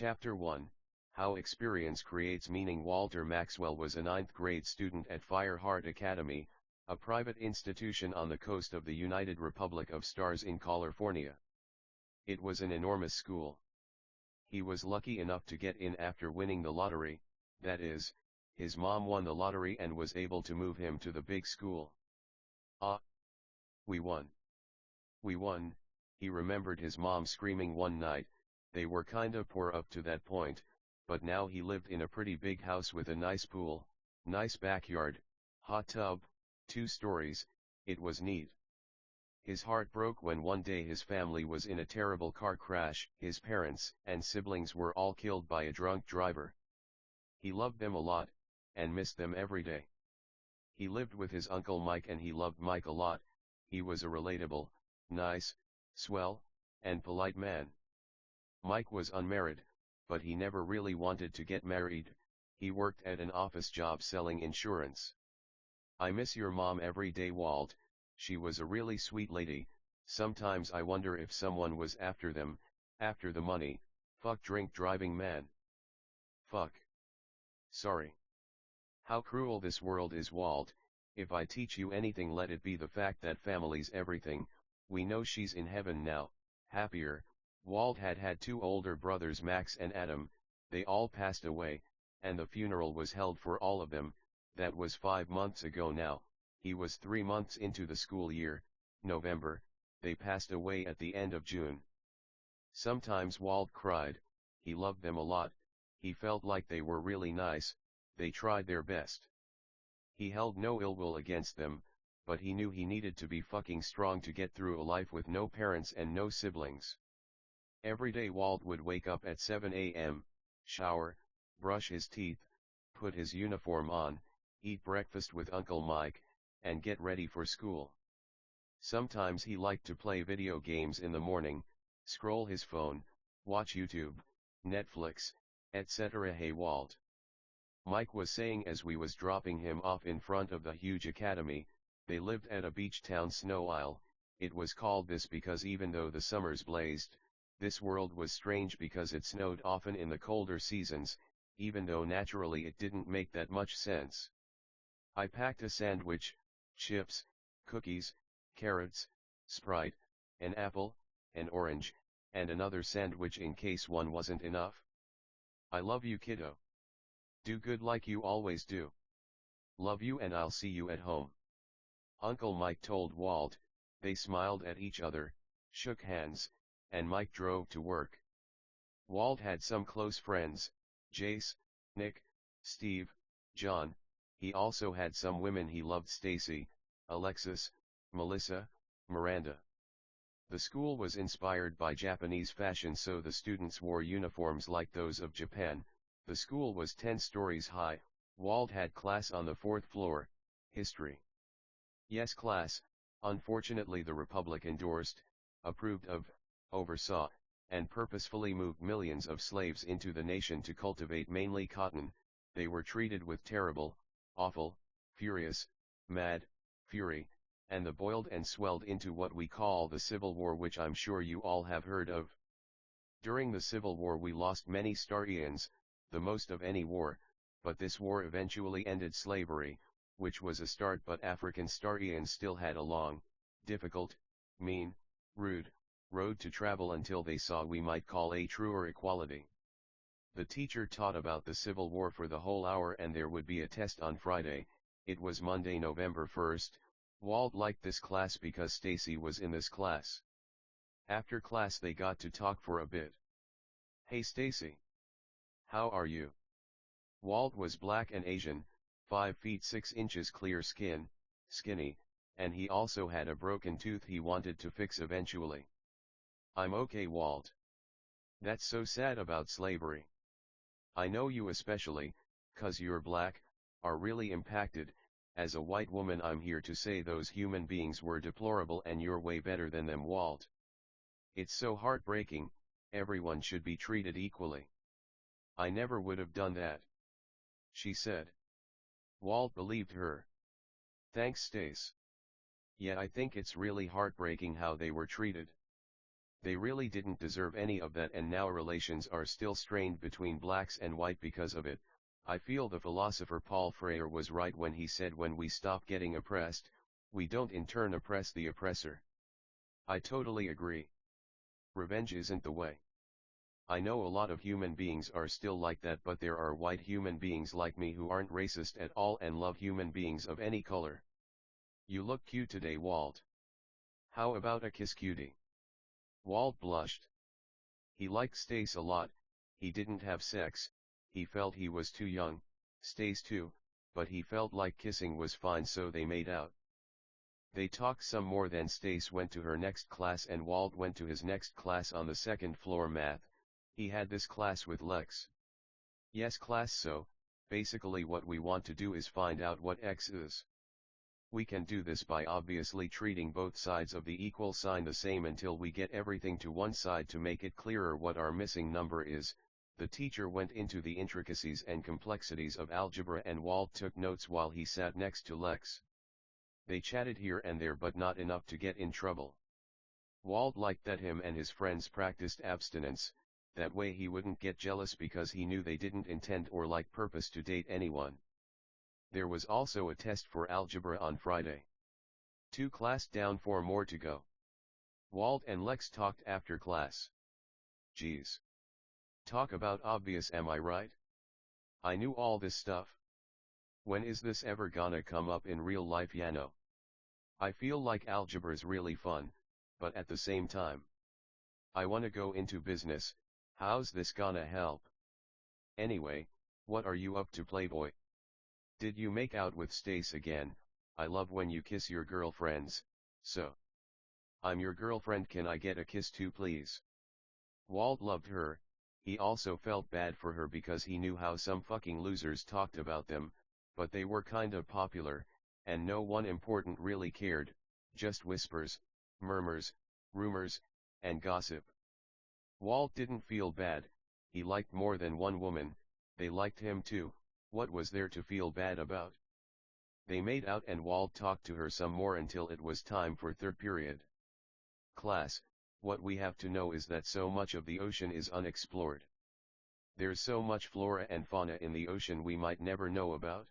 Chapter 1, How Experience Creates Meaning. Walter Maxwell was a ninth-grade student at Fireheart Academy, a private institution on the coast of the United Republic of Stars in California. It was an enormous school. He was lucky enough to get in after winning the lottery, that is, his mom won the lottery and was able to move him to the big school. Ah! We won. We won, he remembered his mom screaming one night. They were kinda poor up to that point, but now he lived in a pretty big house with a nice pool, nice backyard, hot tub, 2 stories, it was neat. His heart broke when one day his family was in a terrible car crash. His parents and siblings were all killed by a drunk driver. He loved them a lot, and missed them every day. He lived with his uncle Mike and he loved Mike a lot. He was a relatable, nice, swell, and polite man. Mike was unmarried, but he never really wanted to get married. He worked at an office job selling insurance. I miss your mom every day, Walt. She was a really sweet lady. Sometimes I wonder if someone was after them, after the money. Fuck drink driving man. Fuck. Sorry. How cruel this world is, Walt. If I teach you anything, let it be the fact that family's everything. We know she's in heaven now, happier. Walt had 2 older brothers, Max and Adam. They all passed away, and the funeral was held for all of them. That was 5 months ago now. He was 3 months into the school year, November. They passed away at the end of June. Sometimes Walt cried. He loved them a lot. He felt like they were really nice. They tried their best. He held no ill will against them, but he knew he needed to be fucking strong to get through a life with no parents and no siblings. Every day Walt would wake up at 7 a.m., shower, brush his teeth, put his uniform on, eat breakfast with Uncle Mike, and get ready for school. Sometimes he liked to play video games in the morning, scroll his phone, watch YouTube, Netflix, etc. Hey Walt. Mike was saying as we was dropping him off in front of the huge academy. They lived at a beach town, Snow Isle. It was called this because even though the summers blazed, this world was strange because it snowed often in the colder seasons, even though naturally it didn't make that much sense. I packed a sandwich, chips, cookies, carrots, Sprite, an apple, an orange, and another sandwich in case one wasn't enough. I love you, kiddo. Do good like you always do. Love you, and I'll see you at home. Uncle Mike told Walt. They smiled at each other, shook hands, and Mike drove to work. Walt had some close friends, Jace, Nick, Steve, John. He also had some women he loved, Stacy, Alexis, Melissa, Miranda. The school was inspired by Japanese fashion, so the students wore uniforms like those of Japan. The school was 10 stories high. Walt had class on the 4th floor, history. Yes, class. Unfortunately the Republic endorsed, approved of, oversaw, and purposefully moved millions of slaves into the nation to cultivate mainly cotton. They were treated with terrible, awful, furious, mad, fury, and the boiled and swelled into what we call the Civil War, which I'm sure you all have heard of. During the Civil War we lost many Starians, the most of any war, but this war eventually ended slavery, which was a start, but African Starians still had a long, difficult, mean, rude, road to travel until they saw we might call a truer equality. The teacher taught about the Civil War for the whole hour and there would be a test on Friday. It was Monday, November 1st. Walt liked this class because Stacy was in this class. After class they got to talk for a bit. Hey Stacy. How are you? Walt was black and Asian, 5 feet 6 inches, clear skin, skinny, and he also had a broken tooth he wanted to fix eventually. I'm okay, Walt. That's so sad about slavery. I know you especially, 'cause you're black, are really impacted. As a white woman I'm here to say those human beings were deplorable and you're way better than them, Walt. It's so heartbreaking. Everyone should be treated equally. I never would have done that, she said. Walt believed her. Thanks, Stace. Yeah, I think it's really heartbreaking how they were treated. They really didn't deserve any of that, and now relations are still strained between blacks and white because of it. I feel the philosopher Paul Freire was right when he said when we stop getting oppressed, we don't in turn oppress the oppressor. I totally agree. Revenge isn't the way. I know a lot of human beings are still like that, but there are white human beings like me who aren't racist at all and love human beings of any color. You look cute today, Walt. How about a kiss, cutie? Walt blushed. He liked Stace a lot. He didn't have sex, he felt he was too young, Stace too, but he felt like kissing was fine, so they made out. They talked some more, then Stace went to her next class and Walt went to his next class on the second floor, math. He had this class with Lex. Yes, class, so basically what we want to do is find out what X is. We can do this by obviously treating both sides of the equal sign the same until we get everything to one side to make it clearer what our missing number is. The teacher went into the intricacies and complexities of algebra and Walt took notes while he sat next to Lex. They chatted here and there, but not enough to get in trouble. Walt liked that him and his friends practiced abstinence, that way he wouldn't get jealous because he knew they didn't intend or like purpose to date anyone. There was also a test for algebra on Friday. 2 class down, 4 more to go. Walt and Lex talked after class. Geez. Talk about obvious, am I right? I knew all this stuff. When is this ever gonna come up in real life, Yano? I feel like algebra's really fun, but at the same time, I wanna go into business. How's this gonna help? Anyway, what are you up to, playboy? Did you make out with Stace again? I love when you kiss your girlfriends, so. I'm your girlfriend, can I get a kiss too, please? Walt loved her. He also felt bad for her because he knew how some fucking losers talked about them, but they were kind of popular, and no one important really cared, just whispers, murmurs, rumors, and gossip. Walt didn't feel bad. He liked more than one woman, they liked him too. What was there to feel bad about? They made out and Walt talked to her some more until it was time for third period. Class, what we have to know is that so much of the ocean is unexplored. There's so much flora and fauna in the ocean we might never know about.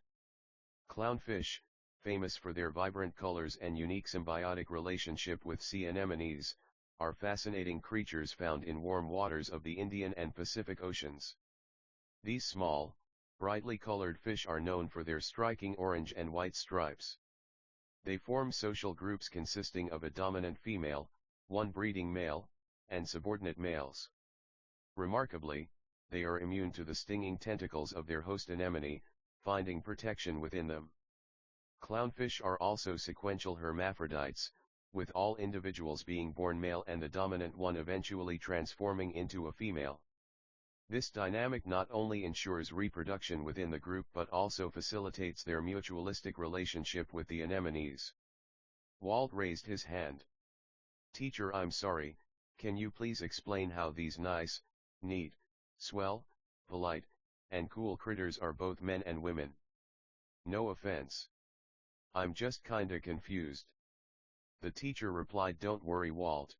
Clownfish, famous for their vibrant colors and unique symbiotic relationship with sea anemones, are fascinating creatures found in warm waters of the Indian and Pacific Oceans. These small, brightly colored fish are known for their striking orange and white stripes. They form social groups consisting of a dominant female, one breeding male, and subordinate males. Remarkably, they are immune to the stinging tentacles of their host anemone, finding protection within them. Clownfish are also sequential hermaphrodites, with all individuals being born male and the dominant one eventually transforming into a female. This dynamic not only ensures reproduction within the group but also facilitates their mutualistic relationship with the anemones. Walt raised his hand. Teacher, I'm sorry, can you please explain how these nice, neat, swell, polite, and cool critters are both men and women? No offense. I'm just kinda confused. The teacher replied, don't worry, Walt.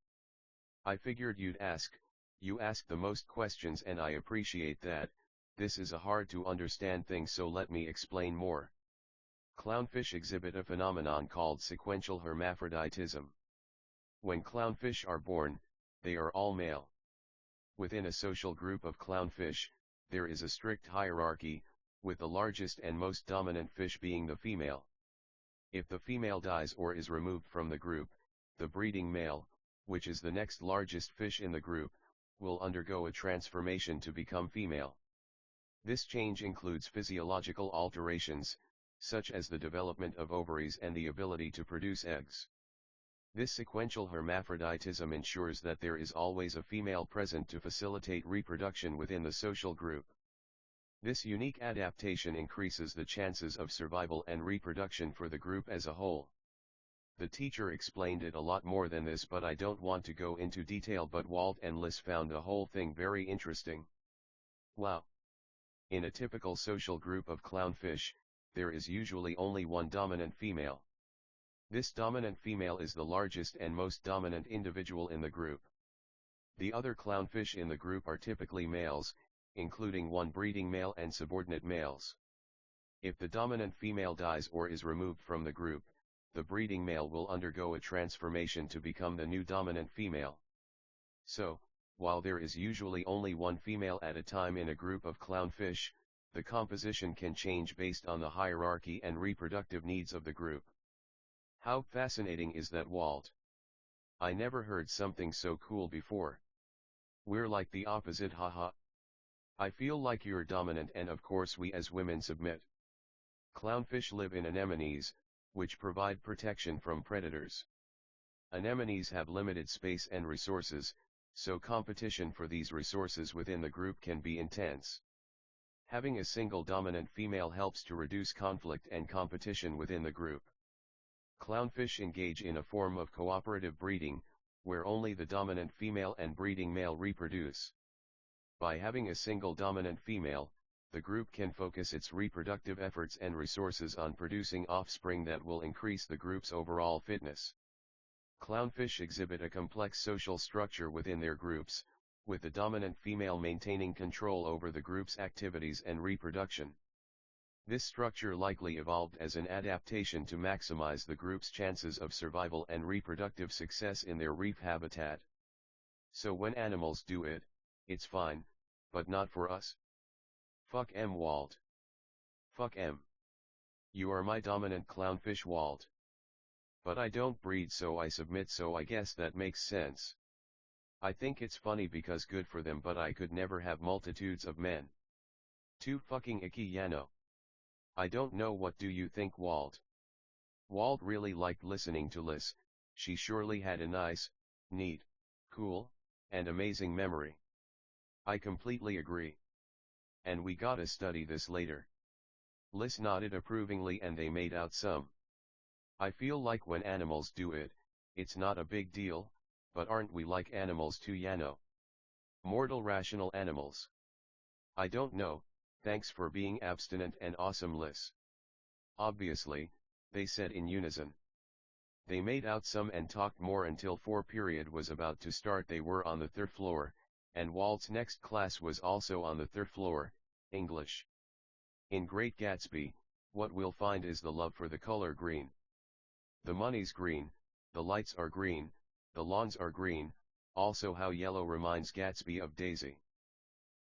I figured you'd ask. You ask the most questions and I appreciate that. This is a hard to understand thing, so let me explain more. Clownfish exhibit a phenomenon called sequential hermaphroditism. When clownfish are born, they are all male. Within a social group of clownfish, there is a strict hierarchy, with the largest and most dominant fish being the female. If the female dies or is removed from the group, the breeding male, which is the next largest fish in the group, will undergo a transformation to become female. This change includes physiological alterations, such as the development of ovaries and the ability to produce eggs. This sequential hermaphroditism ensures that there is always a female present to facilitate reproduction within the social group. This unique adaptation increases the chances of survival and reproduction for the group as a whole. The teacher explained it a lot more than this, but I don't want to go into detail, but Walt and Liz found the whole thing very interesting. Wow! In a typical social group of clownfish, there is usually only one dominant female. This dominant female is the largest and most dominant individual in the group. The other clownfish in the group are typically males, including one breeding male and subordinate males. If the dominant female dies or is removed from the group, the breeding male will undergo a transformation to become the new dominant female. So, while there is usually only one female at a time in a group of clownfish, the composition can change based on the hierarchy and reproductive needs of the group. How fascinating is that, Walt? I never heard something so cool before. We're like the opposite, haha. I feel like you're dominant and of course we as women submit. Clownfish live in anemones, which provide protection from predators. Anemones have limited space and resources, so competition for these resources within the group can be intense. Having a single dominant female helps to reduce conflict and competition within the group. Clownfish engage in a form of cooperative breeding, where only the dominant female and breeding male reproduce. By having a single dominant female, the group can focus its reproductive efforts and resources on producing offspring that will increase the group's overall fitness. Clownfish exhibit a complex social structure within their groups, with the dominant female maintaining control over the group's activities and reproduction. This structure likely evolved as an adaptation to maximize the group's chances of survival and reproductive success in their reef habitat. So when animals do it, it's fine, but not for us. Fuck Walt. Fuck You are my dominant clownfish, Walt. But I don't breed, so I submit, so I guess that makes sense. I think it's funny because good for them, but I could never have multitudes of men. Too fucking icky, Yano. I don't know, what do you think, Walt? Walt really liked listening to Liz. She surely had a nice, neat, cool, and amazing memory. I completely agree. And we gotta study this later. Liz nodded approvingly and they made out some. I feel like when animals do it, it's not a big deal, but aren't we like animals too, Yano? Mortal rational animals. I don't know, thanks for being abstinent and awesome, Liz. Obviously, they said in unison. They made out some and talked more until period was about to start. They were on the third floor, and Walt's next class was also on the third floor, English. In Great Gatsby, what we'll find is the love for the color green. The money's green, the lights are green, the lawns are green, also how yellow reminds Gatsby of Daisy.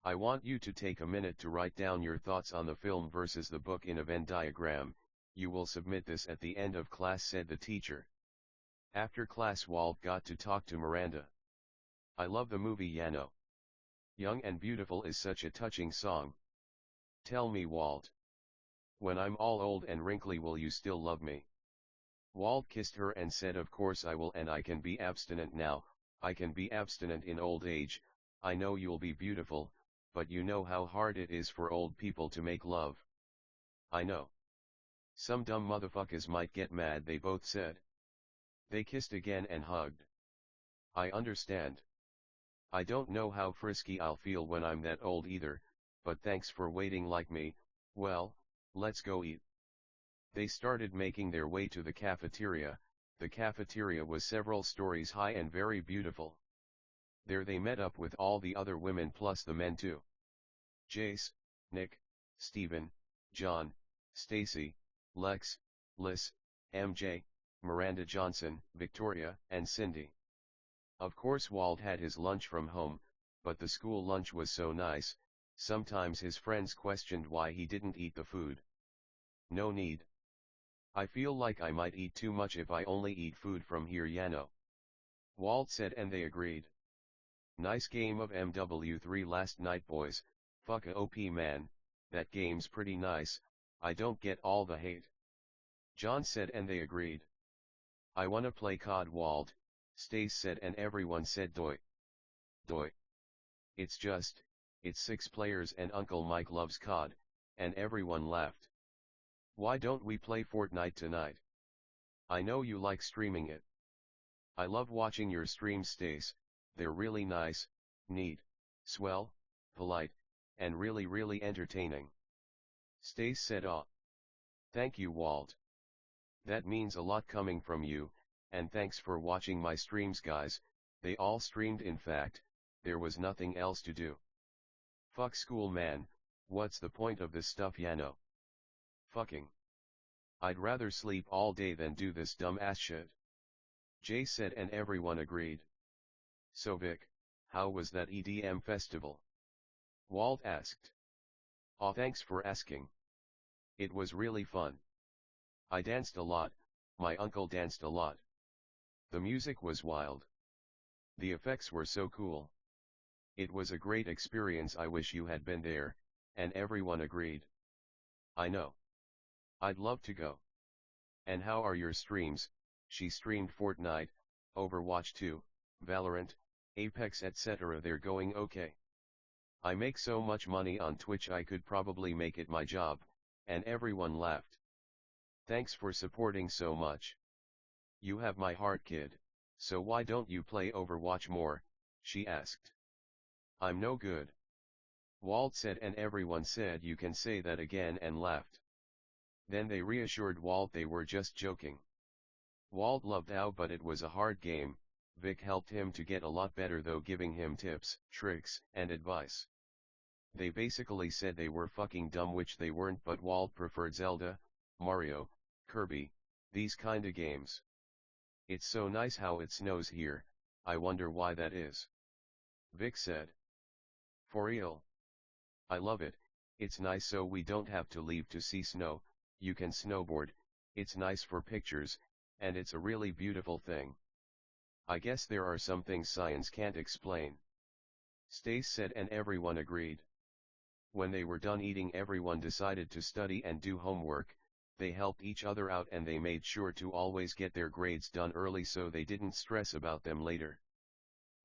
I want you to take a minute to write down your thoughts on the film versus the book in a Venn diagram. You will submit this at the end of class, said the teacher. After class, Walt got to talk to Miranda. I love the movie, Yano. Young and Beautiful is such a touching song. Tell me, Walt. When I'm all old and wrinkly, will you still love me? Walt kissed her and said, of course I will, and I can be abstinent now, I can be abstinent in old age. I know you'll be beautiful, but you know how hard it is for old people to make love. I know. Some dumb motherfuckers might get mad, they both said. They kissed again and hugged. I understand. I don't know how frisky I'll feel when I'm that old either, but thanks for waiting like me. Well, let's go eat. They started making their way to the cafeteria. The cafeteria was several stories high and very beautiful. There they met up with all the other women plus the men too. Jace, Nick, Steven, John, Stacy, Lex, Liz, MJ, Miranda Johnson, Victoria, and Cindy. Of course Walt had his lunch from home, but the school lunch was so nice, sometimes his friends questioned why he didn't eat the food. No need. I feel like I might eat too much if I only eat food from here, Yano. Walt said, and they agreed. Nice game of MW3 last night, boys. Fuck a OP, man, that game's pretty nice. I don't get all the hate. John said, and they agreed. I wanna play COD, Walt, Stace said, and everyone said doi. Doi. It's 6 players and Uncle Mike loves COD, and everyone laughed. Why don't we play Fortnite tonight? I know you like streaming it. I love watching your streams, Stace, they're really nice, neat, swell, polite, and really entertaining. Stace said, "Aw. Thank you, Walt. That means a lot coming from you, and thanks for watching my streams, guys." They all streamed, in fact, there was nothing else to do. Fuck school, man, what's the point of this stuff, Yano? Fucking. I'd rather sleep all day than do this dumb ass shit. Jay said, and everyone agreed. So Vic, how was that EDM festival? Walt asked. Aw, thanks for asking. It was really fun. I danced a lot, my uncle danced a lot. The music was wild. The effects were so cool. It was a great experience. I wish you had been there, and everyone agreed. I know. I'd love to go. And how are your streams? She streamed Fortnite, Overwatch 2, Valorant, Apex etc. They're going okay. I make so much money on Twitch I could probably make it my job, and everyone laughed. Thanks for supporting so much. You have my heart, kid, so why don't you play Overwatch more? She asked. I'm no good. Walt said, and everyone said you can say that again, and laughed. Then they reassured Walt they were just joking. Walt loved OW, but it was a hard game. Vic helped him to get a lot better though, giving him tips, tricks, and advice. They basically said they were fucking dumb, which they weren't, but Walt preferred Zelda, Mario, Kirby, these kinda games. It's so nice how it snows here, I wonder why that is. Vic said. For real? I love it, it's nice so we don't have to leave to see snow, you can snowboard, it's nice for pictures, and it's a really beautiful thing. I guess there are some things science can't explain. Stace said, and everyone agreed. When they were done eating, everyone decided to study and do homework. They helped each other out and they made sure to always get their grades done early so they didn't stress about them later.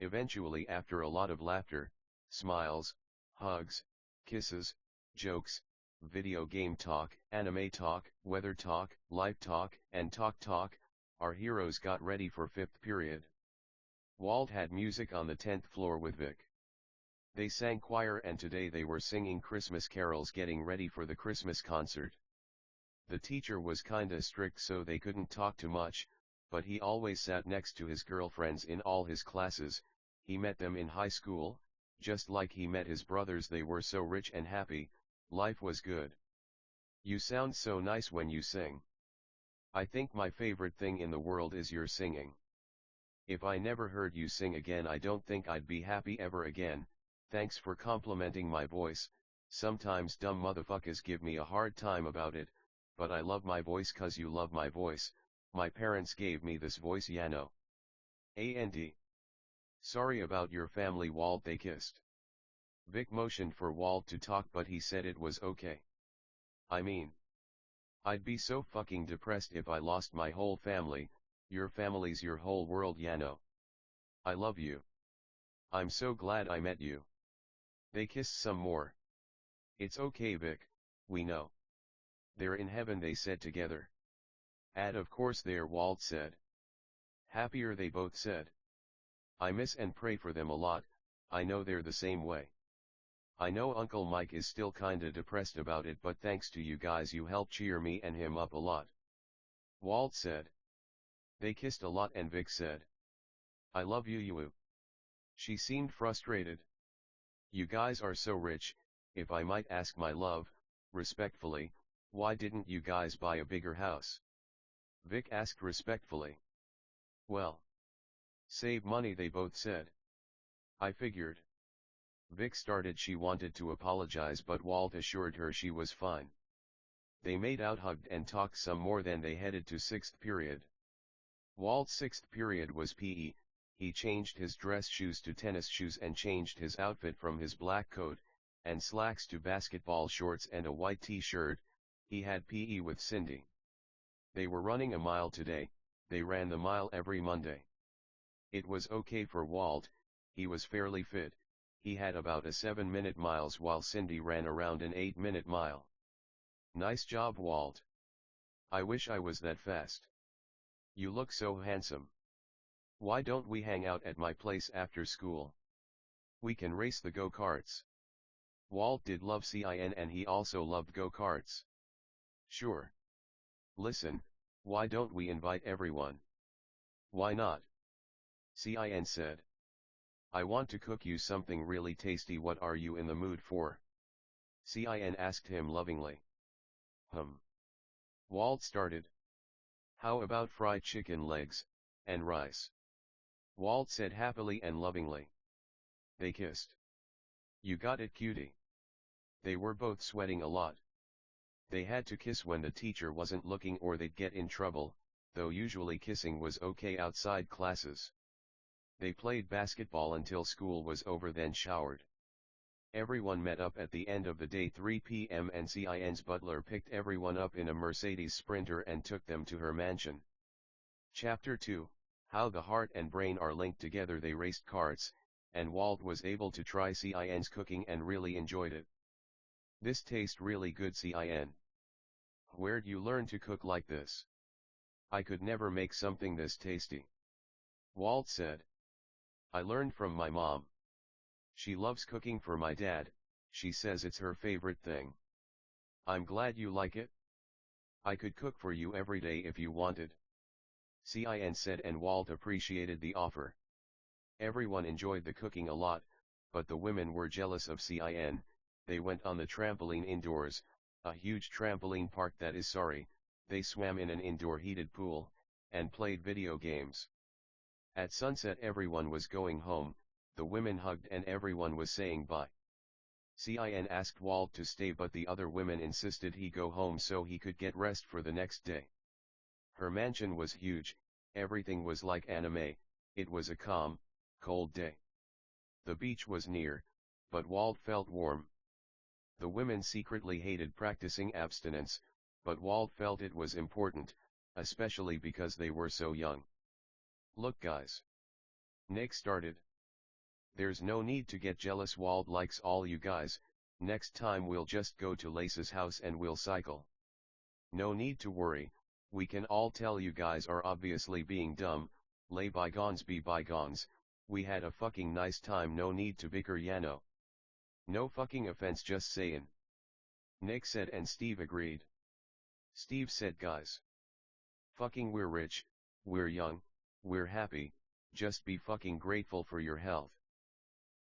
Eventually, after a lot of laughter, smiles, hugs, kisses, jokes, video game talk, anime talk, weather talk, life talk, and talk, our heroes got ready for 5th period. Walt had music on the 10th floor with Vic. They sang choir, and today they were singing Christmas carols getting ready for the Christmas concert. The teacher was kinda strict so they couldn't talk too much, but he always sat next to his girlfriends in all his classes. He met them in high school, just like he met his brothers. They were so rich and happy, life was good. You sound so nice when you sing. I think my favorite thing in the world is your singing. If I never heard you sing again, I don't think I'd be happy ever again. Thanks for complimenting my voice. Sometimes dumb motherfuckers give me a hard time about it, but I love my voice 'cause you love my voice. My parents gave me this voice, Yano. And. Sorry about your family, Walt. They kissed. Vic motioned for Walt to talk, but he said it was okay. I mean, I'd be so fucking depressed if I lost my whole family. Your family's your whole world, Yano. I love you. I'm so glad I met you. They kissed some more. It's okay, Vic, we know. They're in heaven, they said together. And of course they're, Walt said. Happier, they both said. I miss and pray for them a lot. I know they're the same way. I know Uncle Mike is still kinda depressed about it, but thanks to you guys you helped cheer me and him up a lot. Walt said. They kissed a lot and Vic said. I love you, you. She seemed frustrated. You guys are so rich, if I might ask my love, respectfully, why didn't you guys buy a bigger house? Vic asked respectfully. Well, save money, they both said. I figured. Vic started. She wanted to apologize, but Walt assured her she was fine. They made out, hugged, and talked some more. Then they headed to 6th period. Walt's 6th period was PE. He changed his dress shoes to tennis shoes and changed his outfit from his black coat and slacks to basketball shorts and a white t-shirt. He had PE with Cindy. They were running a mile today. They ran the mile every Monday. It was okay for Walt, he was fairly fit. He had about a 7-minute miles while Cindy ran around an 8-minute mile. Nice job, Walt. I wish I was that fast. You look so handsome. Why don't we hang out at my place after school? We can race the go-karts. Walt did love CIN and he also loved go-karts. Sure. Listen, why don't we invite everyone? Why not? CIN said. I want to cook you something really tasty. What are you in the mood for? Cin asked him lovingly. Walt started. How about fried chicken legs, and rice? Walt said happily and lovingly. They kissed. You got it, cutie. They were both sweating a lot. They had to kiss when the teacher wasn't looking or they'd get in trouble, though usually kissing was okay outside classes. They played basketball until school was over, then showered. Everyone met up at the end of the day 3 p.m. and Cin's butler picked everyone up in a Mercedes Sprinter and took them to her mansion. Chapter 2, How the Heart and Brain Are Linked Together. They raced karts, and Walt was able to try Cin's cooking and really enjoyed it. This tastes really good, Cin. Where'd you learn to cook like this? I could never make something this tasty. Walt said. I learned from my mom. She loves cooking for my dad, she says it's her favorite thing. I'm glad you like it. I could cook for you every day if you wanted. Cin said, and Walt appreciated the offer. Everyone enjoyed the cooking a lot, but the women were jealous of Cin. They went on the trampoline indoors, a huge trampoline park that is they swam in an indoor heated pool, and played video games. At sunset everyone was going home, the women hugged and everyone was saying bye. Cin asked Walt to stay, but the other women insisted he go home so he could get rest for the next day. Her mansion was huge, everything was like anime, it was a calm, cold day. The beach was near, but Walt felt warm. The women secretly hated practicing abstinence, but Walt felt it was important, especially because they were so young. Look guys. Nick started. There's no need to get jealous, Walt likes all you guys, next time we'll just go to Lace's house and we'll cycle. No need to worry, we can all tell you guys are obviously being dumb, lay bygones be bygones, we had a fucking nice time, no need to bicker, Yano. No fucking offense, just sayin'. Nick said, and Steve agreed. Steve said, guys. Fucking we're rich, we're young, we're happy, just be fucking grateful for your health.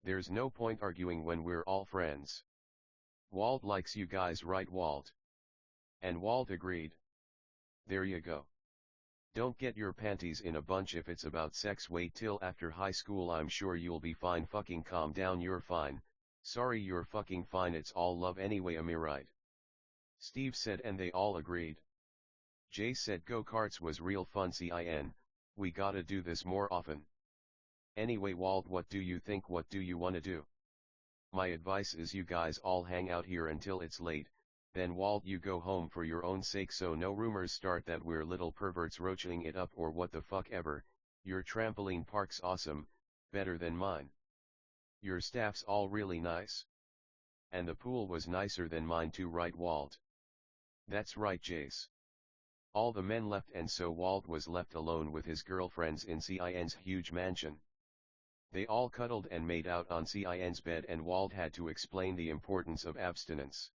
There's no point arguing when we're all friends. Walt likes you guys, right Walt? And Walt agreed. There you go. Don't get your panties in a bunch if it's about sex, wait till after high school, I'm sure you'll be fine, fucking calm down, you're fine, sorry you're fucking fine, it's all love anyway, am I right? Steve said, and they all agreed. Jay said go-karts was real fun, Cin, we gotta do this more often. Anyway Walt, what do you think, what do you wanna do? My advice is you guys all hang out here until it's late, then Walt you go home for your own sake so no rumors start that we're little perverts roaching it up or what the fuck ever. Your trampoline park's awesome, better than mine. Your staff's all really nice. And the pool was nicer than mine too, right Walt? That's right Jace. All the men left and so Walt was left alone with his girlfriends in Cin's huge mansion. They all cuddled and made out on Cin's bed and Walt had to explain the importance of abstinence.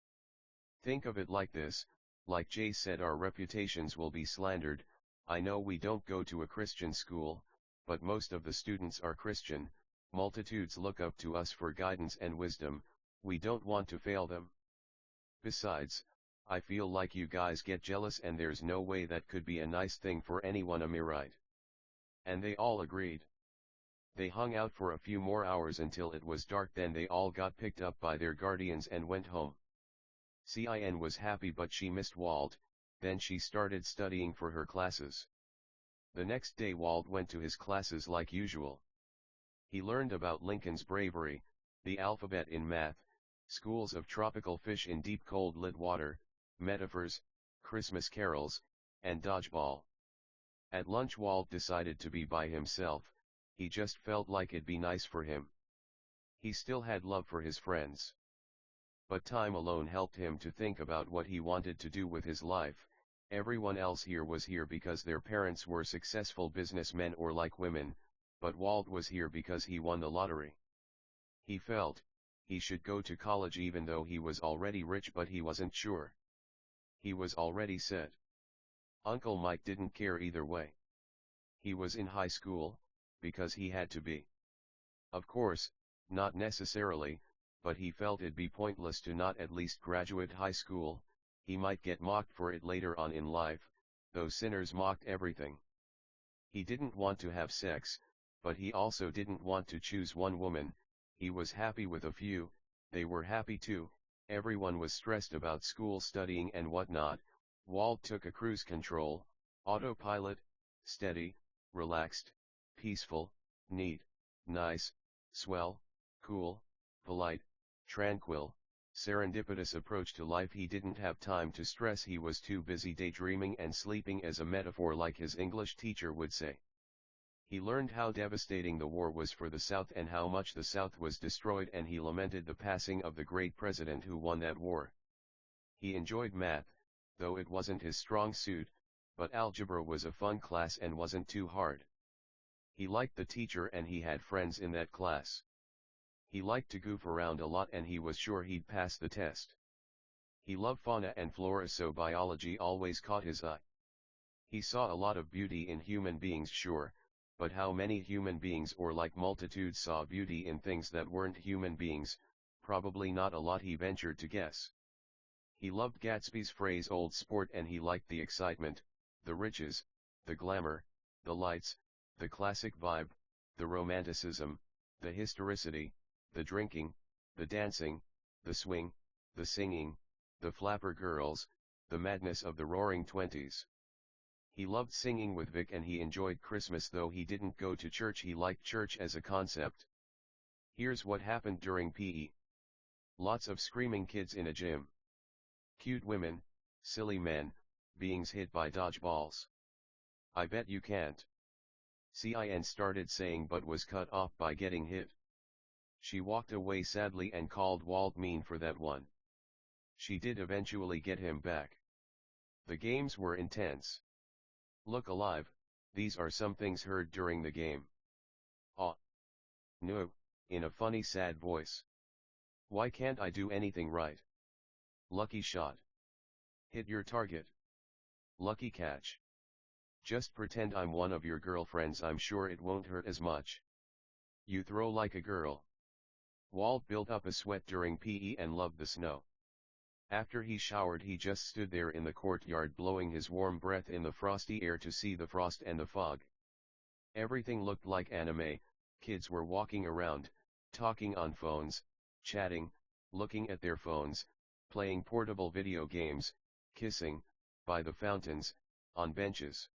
Think of it like this, like Jay said, our reputations will be slandered. I know we don't go to a Christian school, but most of the students are Christian, multitudes look up to us for guidance and wisdom, we don't want to fail them. Besides, I feel like you guys get jealous and there's no way that could be a nice thing for anyone, am I right? And they all agreed. They hung out for a few more hours until it was dark, then they all got picked up by their guardians and went home. Cin was happy but she missed Walt, then she started studying for her classes. The next day Walt went to his classes like usual. He learned about Lincoln's bravery, the alphabet in math, schools of tropical fish in deep cold lit water, metaphors, Christmas carols, and dodgeball. At lunch Walt decided to be by himself, he just felt like it'd be nice for him. He still had love for his friends. But time alone helped him to think about what he wanted to do with his life. Everyone else here was here because their parents were successful businessmen or like women, but Walt was here because he won the lottery. He felt he should go to college even though he was already rich, but he wasn't sure. He was already set. Uncle Mike didn't care either way. He was in high school, because he had to be. Of course, not necessarily, but he felt it'd be pointless to not at least graduate high school. He might get mocked for it later on in life, though sinners mocked everything. He didn't want to have sex, but he also didn't want to choose one woman. He was happy with a few, they were happy too. Everyone was stressed about school, studying and whatnot. Walt took a cruise control, autopilot, steady, relaxed, peaceful, neat, nice, swell, cool, polite, tranquil, serendipitous approach to life. He didn't have time to stress, he was too busy daydreaming and sleeping, as a metaphor like his English teacher would say. He learned how devastating the war was for the South and how much the South was destroyed, and he lamented the passing of the great president who won that war. He enjoyed math, though it wasn't his strong suit, but algebra was a fun class and wasn't too hard. He liked the teacher and he had friends in that class. He liked to goof around a lot and he was sure he'd pass the test. He loved fauna and flora, so biology always caught his eye. He saw a lot of beauty in human beings, sure, but how many human beings, or like multitudes, saw beauty in things that weren't human beings? Probably not a lot, he ventured to guess. He loved Gatsby's phrase "old sport," and he liked the excitement, the riches, the glamour, the lights, the classic vibe, the romanticism, the historicity, the drinking, the dancing, the swing, the singing, the flapper girls, the madness of the roaring 20s. He loved singing with Vic and he enjoyed Christmas, though he didn't go to church. He liked church as a concept. Here's what happened during PE. Lots of screaming kids in a gym. Cute women, silly men, beings hit by dodgeballs. I bet you can't. Cin started saying, but was cut off by getting hit. She walked away sadly and called Walt mean for that one. She did eventually get him back. The games were intense. Look alive, these are some things heard during the game. Ah. No, in a funny sad voice. Why can't I do anything right? Lucky shot. Hit your target. Lucky catch. Just pretend I'm one of your girlfriends, I'm sure it won't hurt as much. You throw like a girl. Walt built up a sweat during PE and loved the snow. After he showered, he just stood there in the courtyard blowing his warm breath in the frosty air to see the frost and the fog. Everything looked like anime. Kids were walking around, talking on phones, chatting, looking at their phones, playing portable video games, kissing, by the fountains, on benches.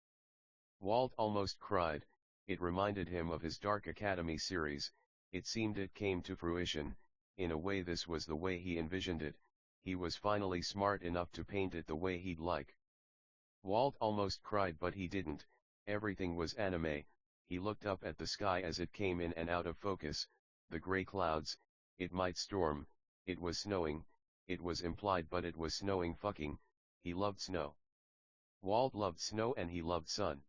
Walt almost cried. It reminded him of his Dark Academy series. It seemed it came to fruition. In a way, this was the way he envisioned it. He was finally smart enough to paint it the way he'd like. Walt almost cried, but he didn't. Everything was anime. He looked up at the sky as it came in and out of focus. The gray clouds. It might storm. It was snowing. It was implied, but it was snowing. Fucking. He loved snow. Walt loved snow and he loved sun.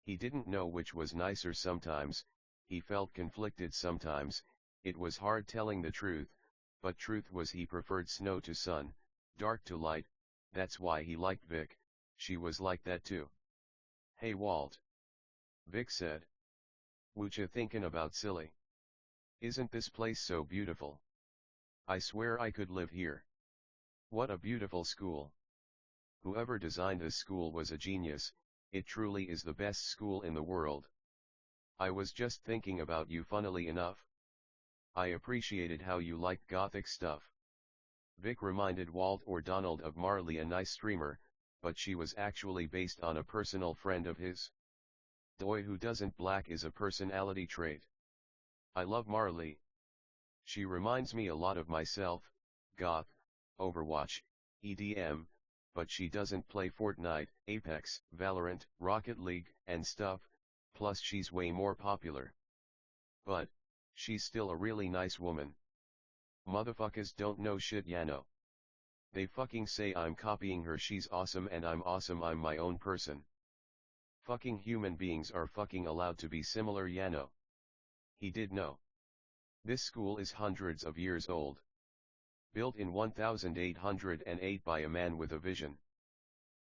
He didn't know which was nicer sometimes. He felt conflicted sometimes. It was hard telling the truth. But truth was, he preferred snow to sun, dark to light. That's why he liked Vic. She was like that too. Hey Walt. Vic said. Whatcha thinking about, silly? Isn't this place so beautiful? I swear I could live here. What a beautiful school. Whoever designed this school was a genius. It truly is the best school in the world. I was just thinking about you, funnily enough. I appreciated how you liked gothic stuff. Vic reminded Walt or Donald of Marley, a nice streamer, but she was actually based on a personal friend of his. Boy who doesn't black is a personality trait. I love Marley. She reminds me a lot of myself, goth, Overwatch, EDM, but she doesn't play Fortnite, Apex, Valorant, Rocket League, and stuff, plus she's way more popular. But she's still a really nice woman. Motherfuckers don't know shit, Yano. They fucking say I'm copying her. She's awesome and I'm awesome. I'm my own person. Fucking human beings are fucking allowed to be similar, Yano. He did know. This school is hundreds of years old. Built in 1808 by a man with a vision.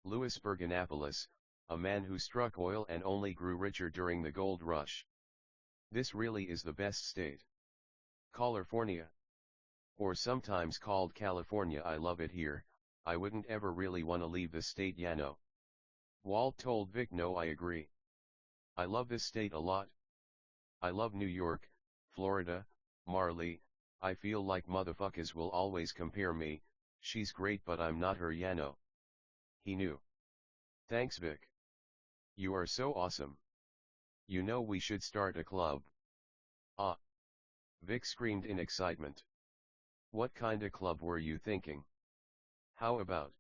Louis Berganapolis, a man who struck oil and only grew richer during the gold rush. This really is the best state. California. Or sometimes called California. I love it here, I wouldn't ever really wanna leave the state, ya know. Walt told Vic. No, I agree. I love this state a lot. I love New York, Florida, Marley. I feel like motherfuckers will always compare me, she's great but I'm not her, ya know. He knew. Thanks, Vic. You are so awesome. You know we should start a club. Ah! Vic screamed in excitement. What kinda club were you thinking? How about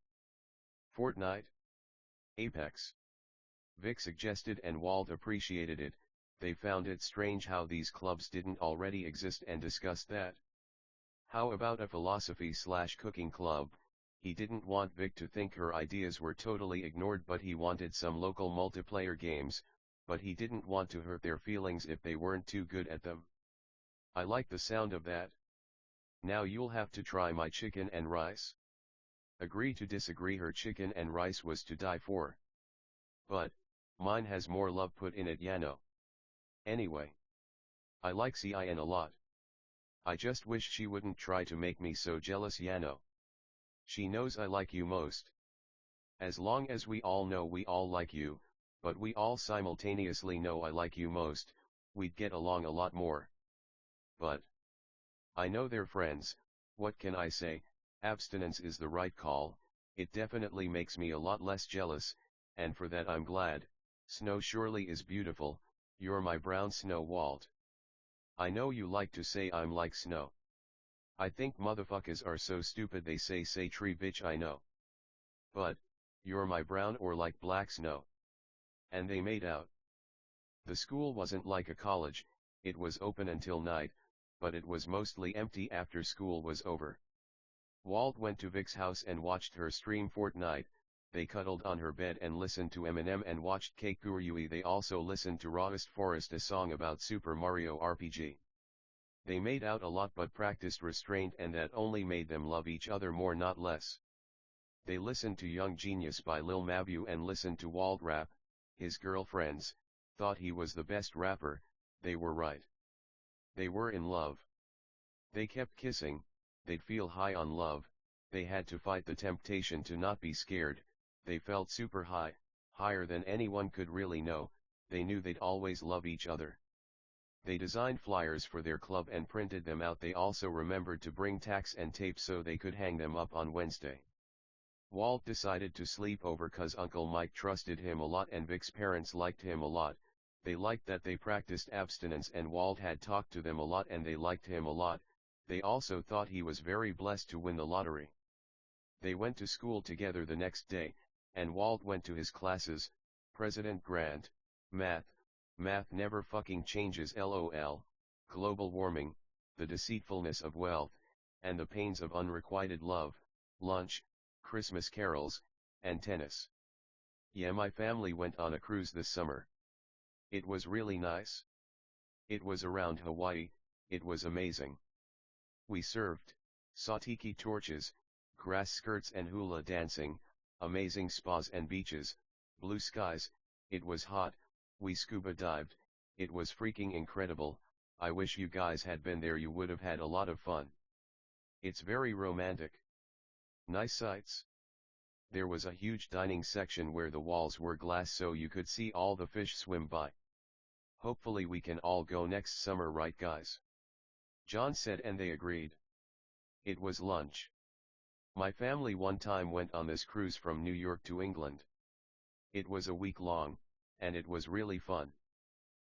Fortnite? Apex? Vic suggested, and Walt appreciated it. They found it strange how these clubs didn't already exist and discussed that. How about a philosophy/cooking club? He didn't want Vic to think her ideas were totally ignored, but he wanted some local multiplayer games, but he didn't want to hurt their feelings if they weren't too good at them. I like the sound of that. Now you'll have to try my chicken and rice. Agree to disagree. Her chicken and rice was to die for. But mine has more love put in it, ya know. Anyway, I like Cin a lot. I just wish she wouldn't try to make me so jealous, ya know. She knows I like you most. As long as we all know we all like you, but we all simultaneously know I like you most, we'd get along a lot more. But I know they're friends, what can I say? Abstinence is the right call. It definitely makes me a lot less jealous, and for that I'm glad. Snow surely is beautiful. You're my brown snow, Walt. I know you like to say I'm like snow. I think motherfuckers are so stupid they say tree bitch, I know. But you're my brown or like black snow. And they made out. The school wasn't like a college, it was open until night, but it was mostly empty after school was over. Walt went to Vic's house and watched her stream Fortnite. They cuddled on her bed and listened to Eminem and watched Keikuryui. They also listened to Rawest Forest, a song about Super Mario RPG. They made out a lot but practiced restraint, and that only made them love each other more, not less. They listened to Young Genius by Lil Mabu and listened to Walt rap. His girlfriends thought he was the best rapper. They were right. They were in love. They kept kissing. They'd feel high on love. They had to fight the temptation to not be scared. They felt super high, higher than anyone could really know. They knew they'd always love each other. They designed flyers for their club and printed them out. They also remembered to bring tacks and tape so they could hang them up on Wednesday. Walt decided to sleep over cause Uncle Mike trusted him a lot and Vic's parents liked him a lot. They liked that they practiced abstinence and Walt had talked to them a lot and they liked him a lot. They also thought he was very blessed to win the lottery. They went to school together the next day, and Walt went to his classes. President Grant, math never fucking changes, lol, global warming, the deceitfulness of wealth, and the pains of unrequited love, lunch, Christmas carols, and tennis. Yeah, my family went on a cruise this summer. It was really nice. It was around Hawaii. It was amazing. We surfed, saw tiki torches, grass skirts and hula dancing, amazing spas and beaches, blue skies. It was hot. We scuba dived. It was freaking incredible. I wish you guys had been there. You would have had a lot of fun. It's very romantic. Nice sights. There was a huge dining section where the walls were glass so you could see all the fish swim by. Hopefully we can all go next summer, right guys? John said, and they agreed. It was lunch. My family one time went on this cruise from New York to England. It was a week long, and it was really fun.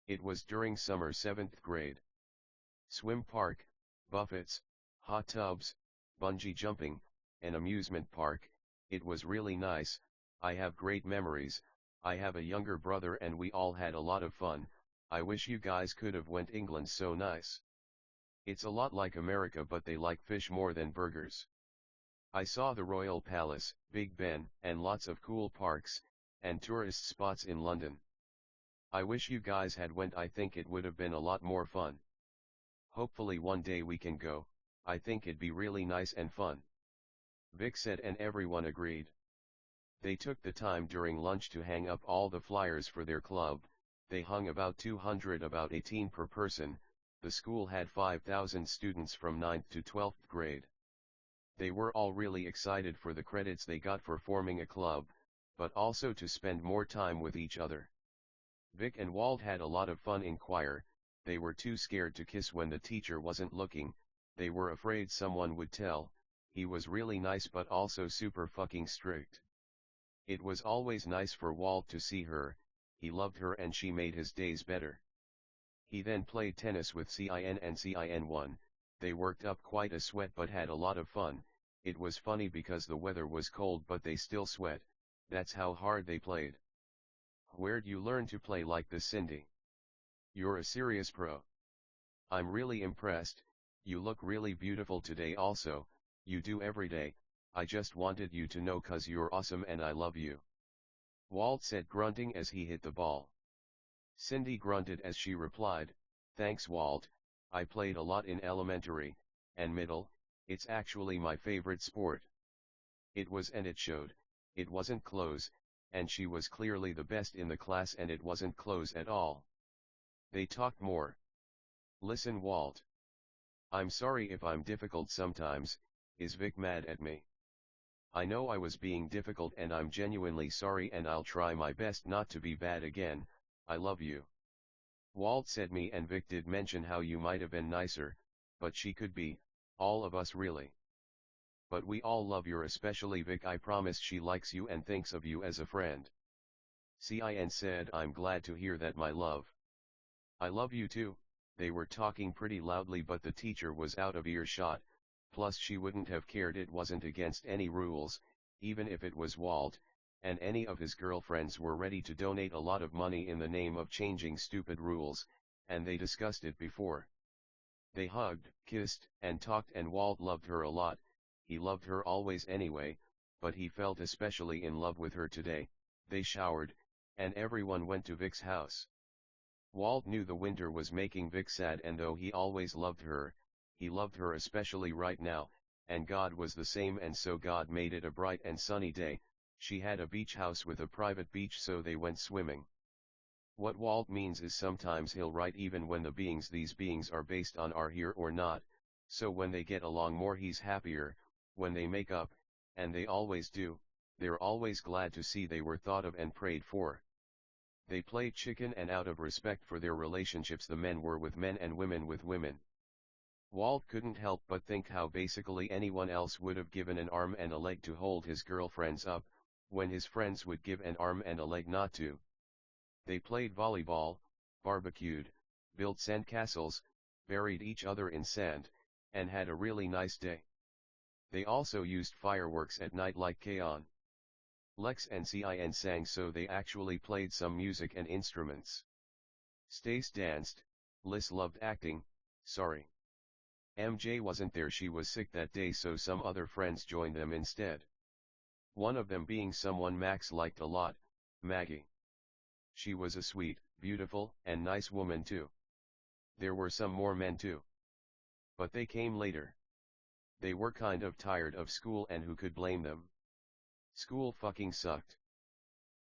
It was during summer 7th grade. Swim park, buffets, hot tubs, bungee jumping, an amusement park. It was really nice. I have great memories. I have a younger brother and we all had a lot of fun. I wish you guys could have went. England so nice. It's a lot like America but they like fish more than burgers. I saw the Royal Palace, Big Ben, and lots of cool parks, and tourist spots in London. I wish you guys had went. I think it would have been a lot more fun. Hopefully one day we can go. I think it'd be really nice and fun. Vic said, and everyone agreed. They took the time during lunch to hang up all the flyers for their club. They hung about 200, about 18 per person. The school had 5,000 students from 9th to 12th grade. They were all really excited for the credits they got for forming a club, but also to spend more time with each other. Vic and Walt had a lot of fun in choir. They were too scared to kiss when the teacher wasn't looking. They were afraid someone would tell. He was really nice but also super fucking strict. It was always nice for Walt to see her. He loved her and she made his days better. He then played tennis with CIN and CIN won. They worked up quite a sweat but had a lot of fun. It was funny because the weather was cold but they still sweat. That's how hard they played. Where'd you learn to play like this, Cindy? You're a serious pro. I'm really impressed. You look really beautiful today also. You do every day. I just wanted you to know 'cause you're awesome and I love you. Walt said, grunting as he hit the ball. Cindy grunted as she replied, thanks Walt, I played a lot in elementary and middle. It's actually my favorite sport. It was, and it showed. It wasn't close, and she was clearly the best in the class and it wasn't close at all. They talked more. Listen Walt. I'm sorry if I'm difficult sometimes. Is Vic mad at me? I know I was being difficult and I'm genuinely sorry and I'll try my best not to be bad again. I love you. Walt said, me and Vic did mention how you might have been nicer, but she could be, all of us really. But we all love you, especially Vic. I promise she likes you and thinks of you as a friend. CIN said, I'm glad to hear that, my love. I love you too. They were talking pretty loudly but the teacher was out of earshot, plus she wouldn't have cared, it wasn't against any rules, even if it was Walt, and any of his girlfriends were ready to donate a lot of money in the name of changing stupid rules, and they discussed it before. They hugged, kissed, and talked and Walt loved her a lot. He loved her always anyway, but he felt especially in love with her today. They showered, and everyone went to Vic's house. Walt knew the winter was making Vic sad, and though he always loved her, he loved her especially right now, and God was the same, and so God made it a bright and sunny day. She had a beach house with a private beach, so they went swimming. What Walt means is sometimes he'll write even when the beings these beings are based on are here or not, so when they get along more he's happier. When they make up, and they always do, they're always glad to see they were thought of and prayed for. They played chicken, and out of respect for their relationships the men were with men and women with women. Walt couldn't help but think how basically anyone else would have given an arm and a leg to hold his girlfriends up, when his friends would give an arm and a leg not to. They played volleyball, barbecued, built sandcastles, buried each other in sand, and had a really nice day. They also used fireworks at night like K-On! Lex and CIN sang, so they actually played some music and instruments. Stace danced. Liz loved acting. Sorry, MJ wasn't there, she was sick that day, so some other friends joined them instead. One of them being someone Max liked a lot, Maggie. She was a sweet, beautiful, and nice woman too. There were some more men too, but they came later. They were kind of tired of school, and who could blame them? School fucking sucked.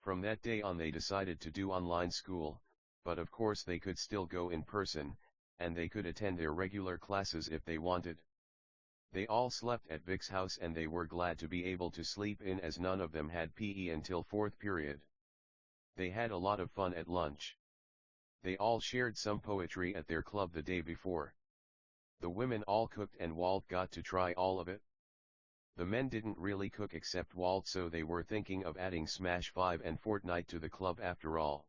From that day on they decided to do online school, but of course they could still go in person, and they could attend their regular classes if they wanted. They all slept at Vic's house, and they were glad to be able to sleep in as none of them had PE until 4th period. They had a lot of fun at lunch. They all shared some poetry at their club the day before. The women all cooked and Walt got to try all of it. The men didn't really cook except Walt, so they were thinking of adding Smash 5 and Fortnite to the club after all.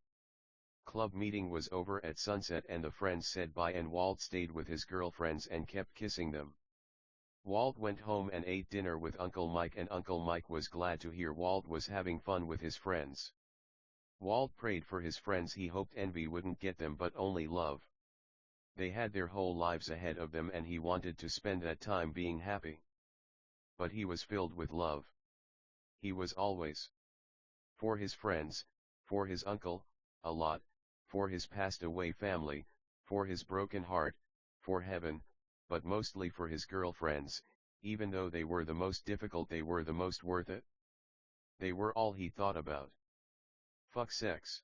Club meeting was over at sunset and the friends said bye, and Walt stayed with his girlfriends and kept kissing them. Walt went home and ate dinner with Uncle Mike, and Uncle Mike was glad to hear Walt was having fun with his friends. Walt prayed for his friends. He hoped envy wouldn't get them, but only love. They had their whole lives ahead of them and he wanted to spend that time being happy. But he was filled with love. He was always for his friends, for his uncle, a lot, for his passed away family, for his broken heart, for heaven, but mostly for his girlfriends. Even though they were the most difficult, they were the most worth it. They were all he thought about. Fuck sex.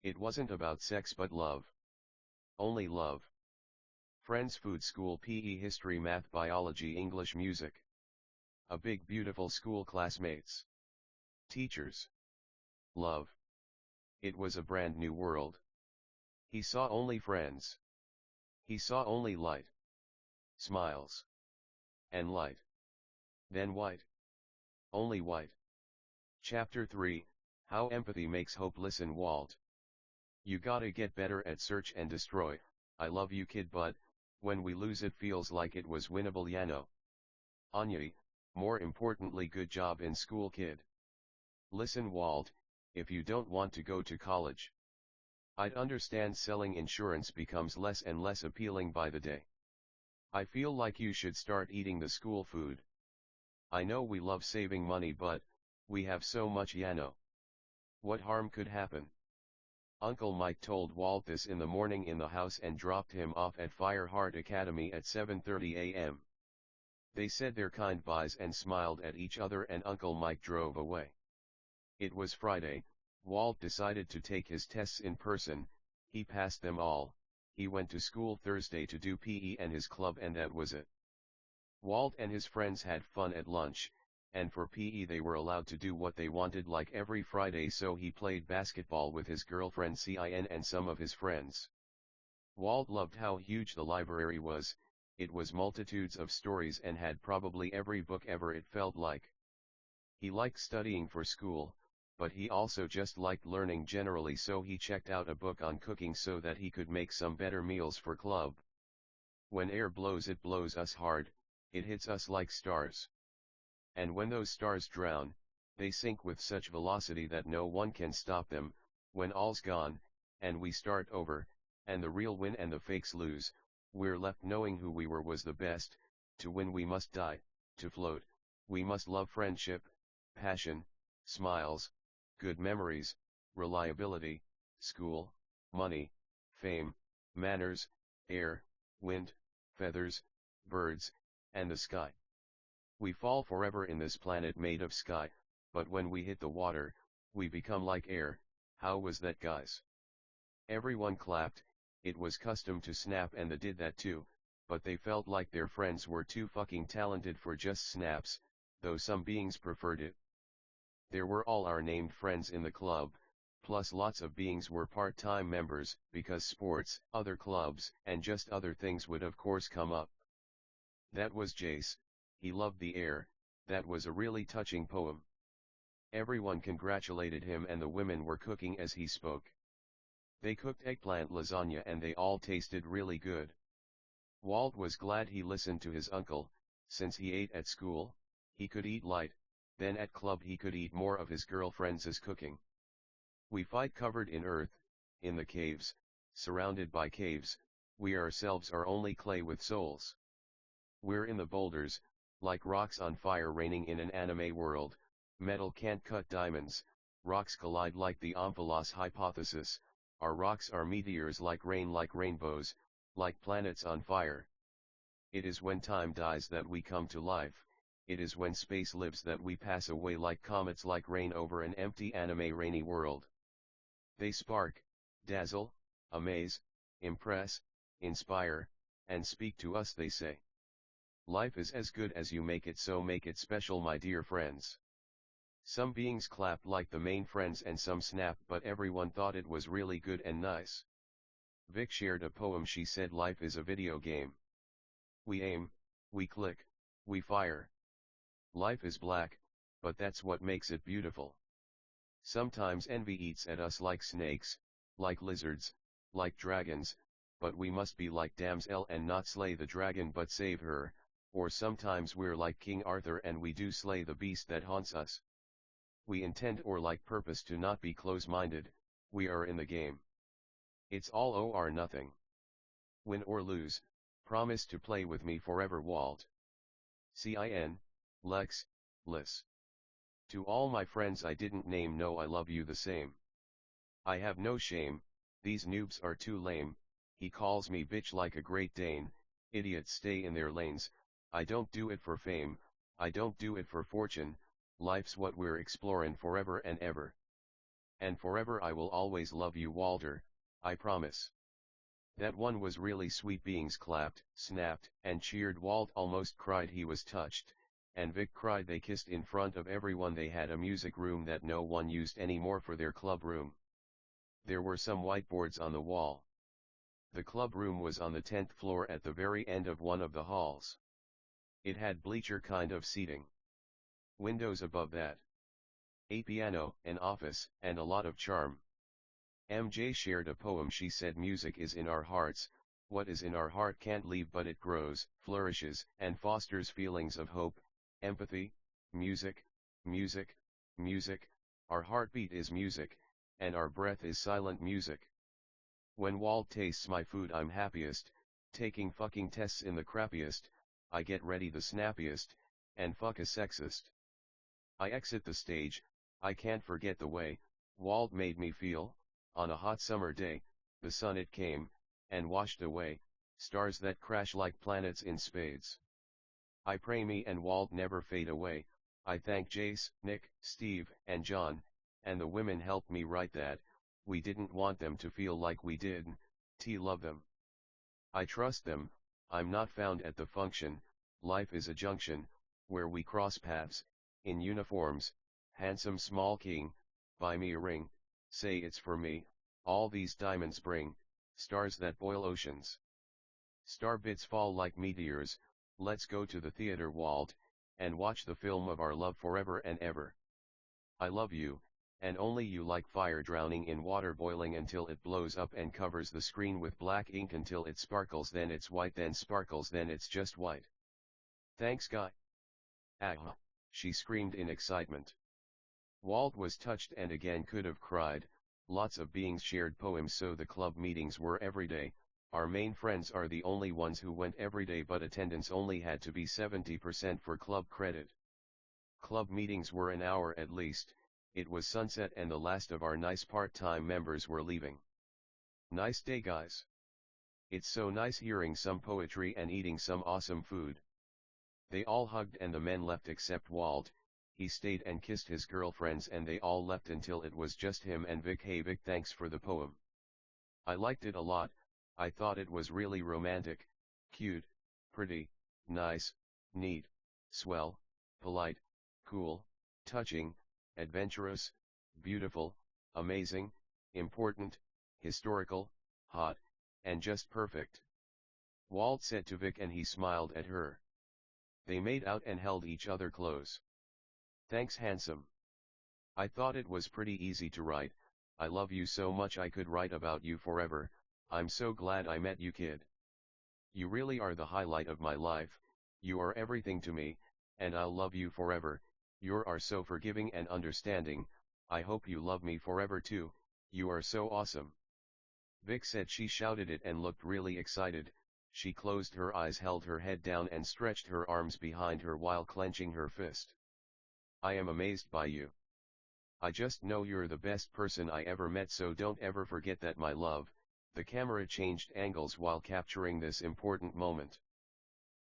It wasn't about sex but love. Only love. Friends, food, school, PE, history, math, biology, English, music. A big beautiful school, classmates. Teachers. Love. It was a brand new world. He saw only friends. He saw only light. Smiles. And light. Then white. Only white. Chapter 3, How Empathy Makes Hope. Listen, Walt. You gotta get better at search and destroy. I love you, kid, but when we lose it feels like it was winnable, ya know. Anya, more importantly, good job in school, kid. Listen, Walt, if you don't want to go to college, I'd understand selling insurance becomes less and less appealing by the day. I feel like you should start eating the school food. I know we love saving money, but we have so much, ya know. What harm could happen? Uncle Mike told Walt this in the morning in the house and dropped him off at Fireheart Academy at 7:30 a.m. They said their kind byes and smiled at each other, and Uncle Mike drove away. It was Friday. Walt decided to take his tests in person. He passed them all. He went to school Thursday to do PE and his club, and that was it. Walt and his friends had fun at lunch, and for PE they were allowed to do what they wanted like every Friday, so he played basketball with his girlfriend Cin and some of his friends. Walt loved how huge the library was. It was multitudes of stories and had probably every book ever, it felt like. He liked studying for school, but he also just liked learning generally, so he checked out a book on cooking so that he could make some better meals for club. When air blows, it blows us hard, it hits us like stars. And when those stars drown, they sink with such velocity that no one can stop them. When all's gone, and we start over, and the real win and the fakes lose, we're left knowing who we were was the best. To win we must die, to float, we must love friendship, passion, smiles, good memories, reliability, school, money, fame, manners, air, wind, feathers, birds, and the sky. We fall forever in this planet made of sky, but when we hit the water, we become like air. How was that, guys? Everyone clapped. It was custom to snap, and they did that too, but they felt like their friends were too fucking talented for just snaps, though some beings preferred it. There were all our named friends in the club, plus lots of beings were part-time members, because sports, other clubs, and just other things would of course come up. That was Jace. He loved the air. That was a really touching poem. Everyone congratulated him, and the women were cooking as he spoke. They cooked eggplant lasagna and they all tasted really good. Walt was glad he listened to his uncle. Since he ate at school, he could eat light, then at club he could eat more of his girlfriend's cooking. We fight covered in earth, in the caves, surrounded by caves, we ourselves are only clay with souls. We're in the boulders, like rocks on fire raining in an anime world. Metal can't cut diamonds, rocks collide like the Omphalos hypothesis. Our rocks are meteors, like rainbows, like planets on fire. It is when time dies that we come to life. It is when space lives that we pass away, like comets, like rain over an empty anime rainy world. They spark, dazzle, amaze, impress, inspire, and speak to us, they say. Life is as good as you make it, so make it special, my dear friends. Some beings clapped like the main friends and some snapped, but everyone thought it was really good and nice. Vic shared a poem. She said life is a video game. We aim, we click, we fire. Life is black, but that's what makes it beautiful. Sometimes envy eats at us like snakes, like lizards, like dragons, but we must be like damsel and not slay the dragon but save her, or sometimes we're like King Arthur and we do slay the beast that haunts us. We intend or like purpose to not be close-minded, we are in the game. It's all or nothing. Win or lose, promise to play with me forever, Walt. Cin, Lex, Liz. To all my friends I didn't name, know I love you the same. I have no shame, these noobs are too lame. He calls me bitch like a Great Dane. Idiots stay in their lanes. I don't do it for fame, I don't do it for fortune. Life's what we're exploring forever and ever. And forever I will always love you, Walter, I promise. That one was really sweet. Beings clapped, snapped, and cheered. Walt almost cried, he was touched, and Vic cried. They kissed in front of everyone. They had a music room that no one used anymore for their club room. There were some whiteboards on the wall. The club room was on the 10th floor at the very end of one of the halls. It had bleacher kind of seating. Windows above that. A piano, an office, and a lot of charm. MJ shared a poem. She said, music is in our hearts, what is in our heart can't leave, but it grows, flourishes, and fosters feelings of hope, empathy, music, music, music, our heartbeat is music, and our breath is silent music. When Walt tastes my food I'm happiest, taking fucking tests in the crappiest, I get ready the snappiest, and fuck a sexist. I exit the stage, I can't forget the way Walt made me feel. On a hot summer day, the sun it came, and washed away, stars that crash like planets in spades. I pray me and Walt never fade away. I thank Jace, Nick, Steve, and John, and the women helped me write that. We didn't want them to feel like we did. Love them. I trust them. I'm not found at the function. Life is a junction, where we cross paths, in uniforms. Handsome small king, buy me a ring, say it's for me. All these diamonds bring stars that boil oceans. Star bits fall like meteors. Let's go to the theater, Walt, and watch the film of our love forever and ever. I love you, and only you, like fire drowning in water, boiling until it blows up and covers the screen with black ink until it sparkles, then it's white, then sparkles, then it's just white. Thanks, guy. Ah! She screamed in excitement. Walt was touched and again could have cried. Lots of beings shared poems, so the club meetings were every day. Our main friends are the only ones who went every day, but attendance only had to be 70% for club credit. Club meetings were an hour at least. It was sunset and the last of our nice part-time members were leaving. Nice day, guys. It's so nice hearing some poetry and eating some awesome food. They all hugged and the men left except Walt. He stayed and kissed his girlfriends and they all left until it was just him and Vic. Hey Vic, thanks for the poem. I liked it a lot. I thought it was really romantic, cute, pretty, nice, neat, swell, polite, cool, touching, adventurous, beautiful, amazing, important, historical, hot, and just perfect. Walt said to Vic and he smiled at her. They made out and held each other close. Thanks, handsome. I thought it was pretty easy to write. I love you so much I could write about you forever. I'm so glad I met you, kid. You really are the highlight of my life. You are everything to me, and I'll love you forever. You are so forgiving and understanding. I hope you love me forever too. You are so awesome. Vic said. She shouted it and looked really excited. She closed her eyes, held her head down and stretched her arms behind her while clenching her fist. I am amazed by you. I just know you're the best person I ever met, so don't ever forget that, my love. The camera changed angles while capturing this important moment.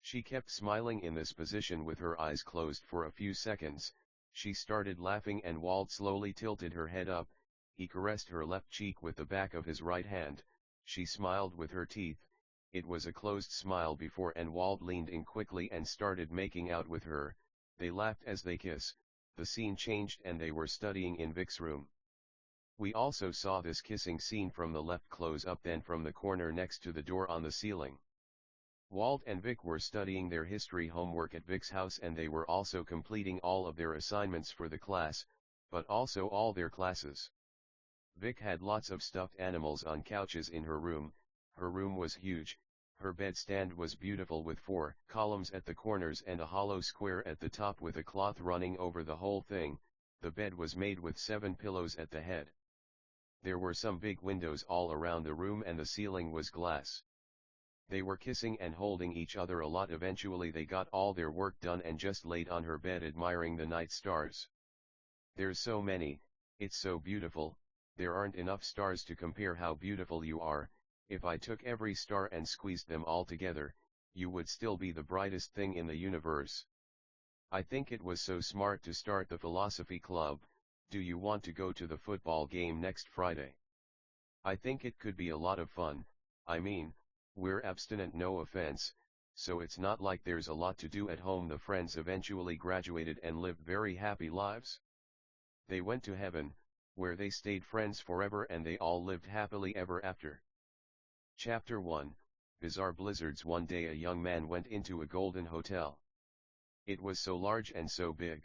She kept smiling in this position with her eyes closed for a few seconds. She started laughing and Walt slowly tilted her head up. He caressed her left cheek with the back of his right hand. She smiled with her teeth. It was a closed smile before, and Walt leaned in quickly and started making out with her. They laughed as they kissed. The scene changed and they were studying in Vic's room. We also saw this kissing scene from the left close up, then from the corner next to the door on the ceiling. Walt and Vic were studying their history homework at Vic's house, and they were also completing all of their assignments for the class, but also all their classes. Vic had lots of stuffed animals on couches in her room. Her room was huge. Her bedstand was beautiful with 4 columns at the corners and a hollow square at the top with a cloth running over the whole thing. The bed was made with 7 pillows at the head. There were some big windows all around the room and the ceiling was glass. They were kissing and holding each other a lot. Eventually they got all their work done and just laid on her bed admiring the night stars. There's so many, it's so beautiful, there aren't enough stars to compare how beautiful you are. If I took every star and squeezed them all together, you would still be the brightest thing in the universe. I think it was so smart to start the philosophy club. Do you want to go to the football game next Friday? I think it could be a lot of fun. I mean, we're abstinent, no offense, so it's not like there's a lot to do at home. The friends eventually graduated and lived very happy lives. They went to heaven, where they stayed friends forever and they all lived happily ever after. Chapter 1, Bizarre Blizzards. One day a young man went into a golden hotel. It was so large and so big.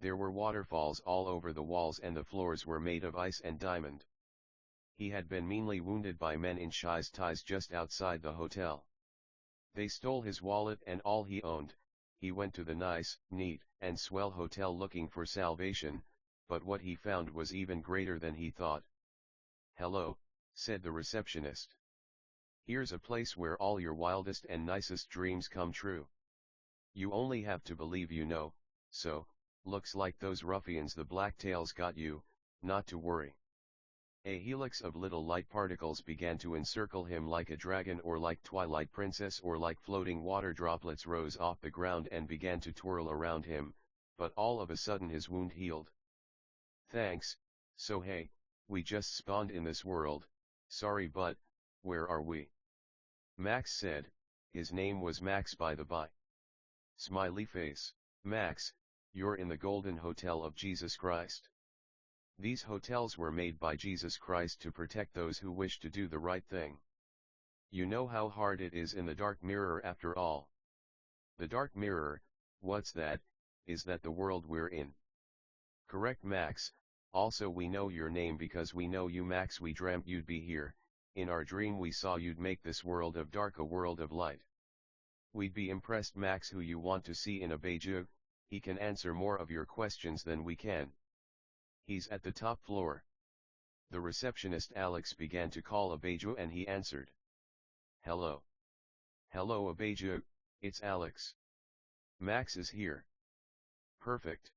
There were waterfalls all over the walls and the floors were made of ice and diamond. He had been meanly wounded by men in shies ties just outside the hotel. They stole his wallet and all he owned. He went to the nice, neat, and swell hotel looking for salvation, but what he found was even greater than he thought. "Hello," said the receptionist. "Here's a place where all your wildest and nicest dreams come true. You only have to believe, you know, so, looks like those ruffians the Blacktails got you, not to worry." A helix of little light particles began to encircle him like a dragon or like Twilight Princess or like floating water droplets rose off the ground and began to twirl around him, but all of a sudden his wound healed. "Thanks, so hey, we just spawned in this world, sorry but, where are we?" Max said. His name was Max, by the by. Smiley face. "Max, you're in the Golden Hotel of Jesus Christ. These hotels were made by Jesus Christ to protect those who wish to do the right thing. You know how hard it is in the dark mirror after all." "The dark mirror, what's that? Is that the world we're in?" "Correct, Max. Also we know your name because we know you, Max. We dreamt you'd be here. In our dream we saw you'd make this world of dark a world of light. We'd be impressed, Max. Who you want to see in a Beijing? He can answer more of your questions than we can." "He's at the top floor." The receptionist Alex began to call Abeju and he answered. "Hello." "Hello Abeju, it's Alex. Max is here." "Perfect.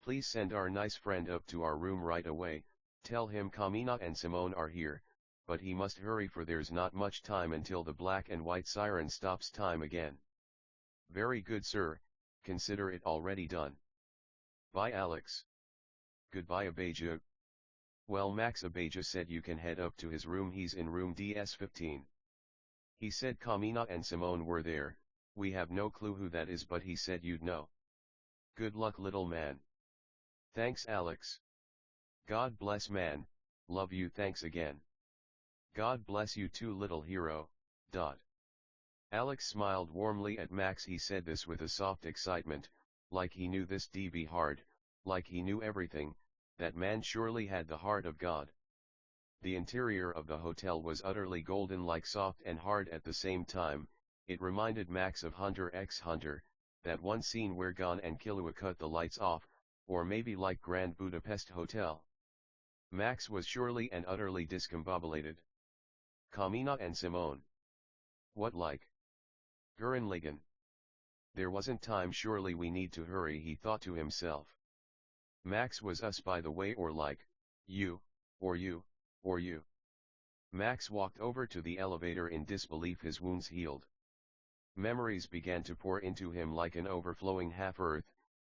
Please send our nice friend up to our room right away. Tell him Kamina and Simone are here, but he must hurry for there's not much time until the black and white siren stops time again." "Very good, sir, consider it already done." "Bye, Alex." "Goodbye Abeju." "Well, Max," Abeju said, "you can head up to his room. He's in room DS15. He said Kamina and Simone were there. We have no clue who that is, but he said you'd know." "Good luck, little man." "Thanks, Alex." "God bless, man, love you, thanks again." "God bless you too, little hero, dot." Alex smiled warmly at Max. He said this with a soft excitement, like he knew this DB hard, like he knew everything. That man surely had the heart of God. The interior of the hotel was utterly golden, like soft and hard at the same time. It reminded Max of Hunter x Hunter, that one scene where Gon and Killua cut the lights off, or maybe like Grand Budapest Hotel. Max was surely and utterly discombobulated. Kamina and Simone. What like? Gurren Lagann. There wasn't time, surely we need to hurry, he thought to himself. Max was us, by the way, or like, you, or you, or you. Max walked over to the elevator in disbelief. His wounds healed. Memories began to pour into him like an overflowing half-earth.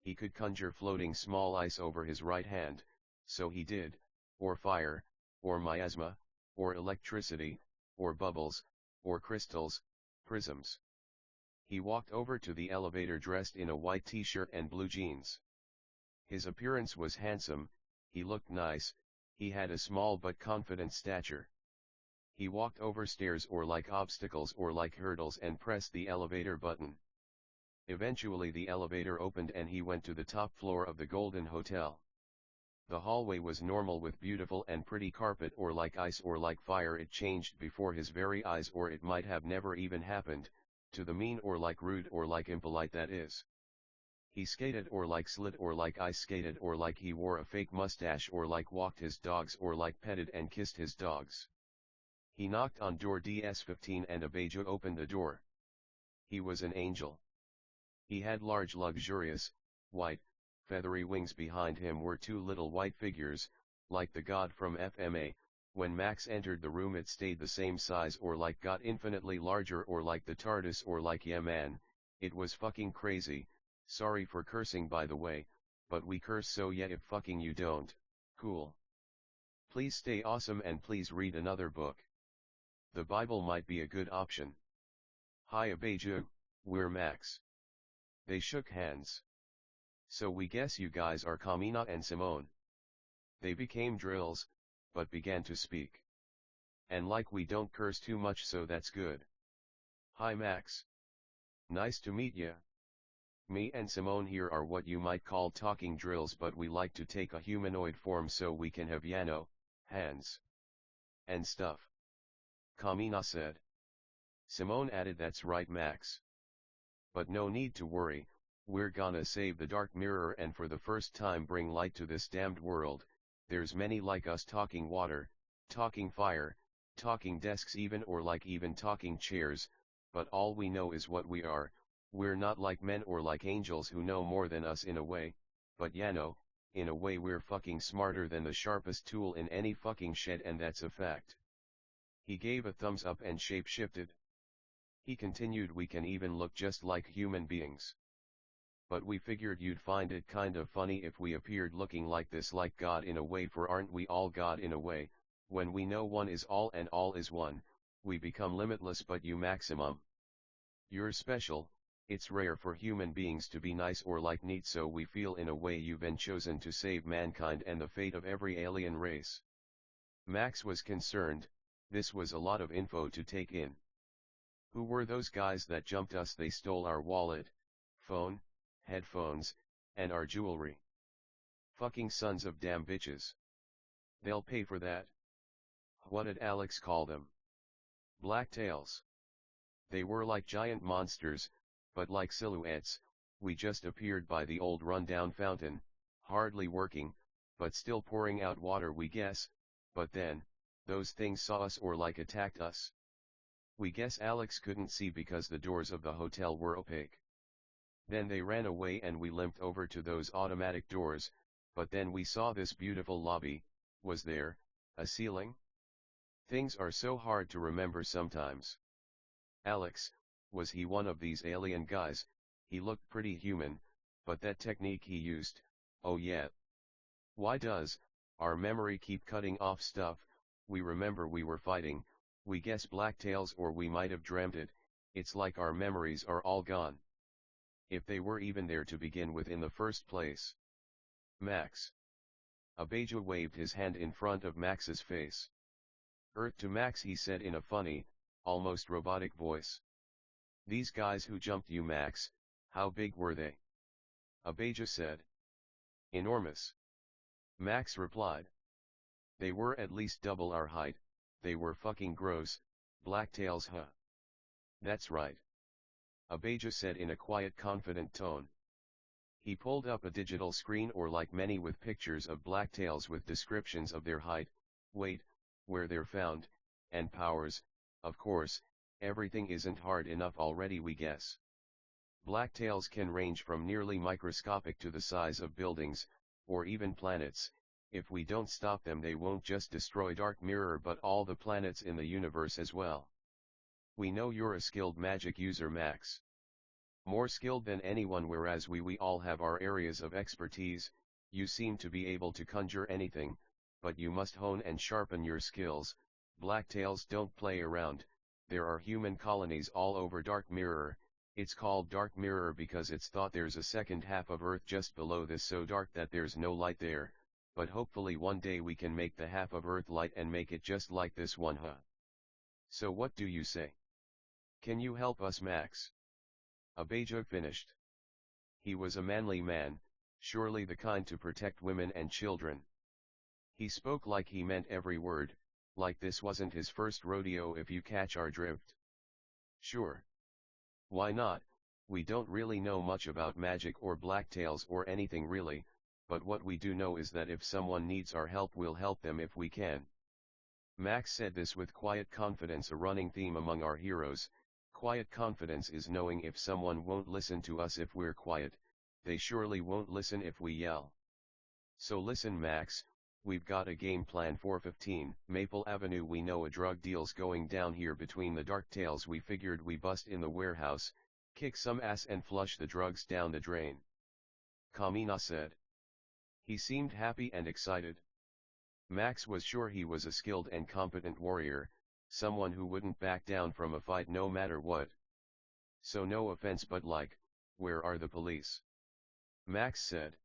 He could conjure floating small ice over his right hand, so he did, or fire, or miasma, or electricity, or bubbles, or crystals, prisms. He walked over to the elevator dressed in a white t-shirt and blue jeans. His appearance was handsome, he looked nice, he had a small but confident stature. He walked over stairs or like obstacles or like hurdles and pressed the elevator button. Eventually the elevator opened and he went to the top floor of the Golden Hotel. The hallway was normal with beautiful and pretty carpet, or like ice or like fire. It changed before his very eyes, or it might have never even happened, to the mean or like rude or like impolite, that is. He skated or like slid or like ice skated, or like he wore a fake mustache, or like walked his dogs, or like petted and kissed his dogs. He knocked on door DS15 and Abeju opened the door. He was an angel. He had large, luxurious, white, feathery wings. Behind him were two little white figures, like the god from FMA. When Max entered the room it stayed the same size, or like got infinitely larger, or like the TARDIS, or like, yeah man, it was fucking crazy. Sorry for cursing, by the way, but we curse so yeah if fucking you don't, cool. Please stay awesome and please read another book. The Bible might be a good option. Hi Abeju, we're Max. They shook hands. So we guess you guys are Kamina and Simone. They became drills, but began to speak. And like we don't curse too much so that's good. Hi Max. Nice to meet ya. Me and Simone here are what you might call talking drills but we like to take a humanoid form so we can have hands. And stuff. Kamina said. Simone added that's right Max. But no need to worry, we're gonna save the dark mirror and for the first time bring light to this damned world. There's many like us talking water, talking fire, talking desks even or like even talking chairs, but all we know is what we are. We're not like men or like angels who know more than us in a way, but in a way we're fucking smarter than the sharpest tool in any fucking shed and that's a fact. He gave a thumbs up and shape-shifted. He continued we can even look just like human beings. But we figured you'd find it kind of funny if we appeared looking like this like God in a way for aren't we all God in a way, when we know one is all and all is one, we become limitless but you maximum. You're special. It's rare for human beings to be nice or like neat so we feel in a way you've been chosen to save mankind and the fate of every alien race. Max was concerned, this was a lot of info to take in. Who were those guys that jumped us? They stole our wallet, phone, headphones, and our jewelry. Fucking sons of damn bitches. They'll pay for that. What did Alex call them? Blacktails. They were like giant monsters, but like silhouettes. We just appeared by the old rundown fountain, hardly working, but still pouring out water we guess, but then, those things saw us or like attacked us. We guess Alex couldn't see because the doors of the hotel were opaque. Then they ran away and we limped over to those automatic doors, but then we saw this beautiful lobby. Was there a ceiling? Things are so hard to remember sometimes. Alex, was he one of these alien guys? He looked pretty human, but that technique he used, oh yeah. Why does our memory keep cutting off stuff? We remember we were fighting, we guess blacktails or we might have dreamt it. It's like our memories are all gone. If they were even there to begin with in the first place. Max. Abeja waved his hand in front of Max's face. Earth to Max he said in a funny, almost robotic voice. These guys who jumped you Max, how big were they? Abeja said. Enormous. Max replied. They were at least double our height, they were fucking gross, blacktails huh? That's right. Abeja said in a quiet confident tone. He pulled up a digital screen or like many with pictures of blacktails with descriptions of their height, weight, where they're found, and powers. Of course, everything isn't hard enough already we guess. Blacktails can range from nearly microscopic to the size of buildings, or even planets. If we don't stop them they won't just destroy Dark Mirror but all the planets in the universe as well. We know you're a skilled magic user Max. More skilled than anyone whereas we all have our areas of expertise. You seem to be able to conjure anything, but you must hone and sharpen your skills. Blacktails don't play around. There are human colonies all over Dark Mirror. It's called Dark Mirror because it's thought there's a second half of Earth just below this so dark that there's no light there, but hopefully one day we can make the half of Earth light and make it just like this one huh? So what do you say? Can you help us Max? Abeja finished. He was a manly man, surely the kind to protect women and children. He spoke like he meant every word, like this wasn't his first rodeo if you catch our drift. Sure. Why not? We don't really know much about magic or blacktails or anything really, but what we do know is that if someone needs our help we'll help them if we can. Max said this with quiet confidence, a running theme among our heroes. Quiet confidence is knowing if someone won't listen to us if we're quiet, they surely won't listen if we yell. So listen Max, we've got a game plan for 15 Maple Avenue. We know a drug deal's going down here between the Dark Tales. We figured we bust in the warehouse, kick some ass and flush the drugs down the drain. Kamina said. He seemed happy and excited. Max was sure he was a skilled and competent warrior, someone who wouldn't back down from a fight no matter what. So no offense but like, where are the police? Max said.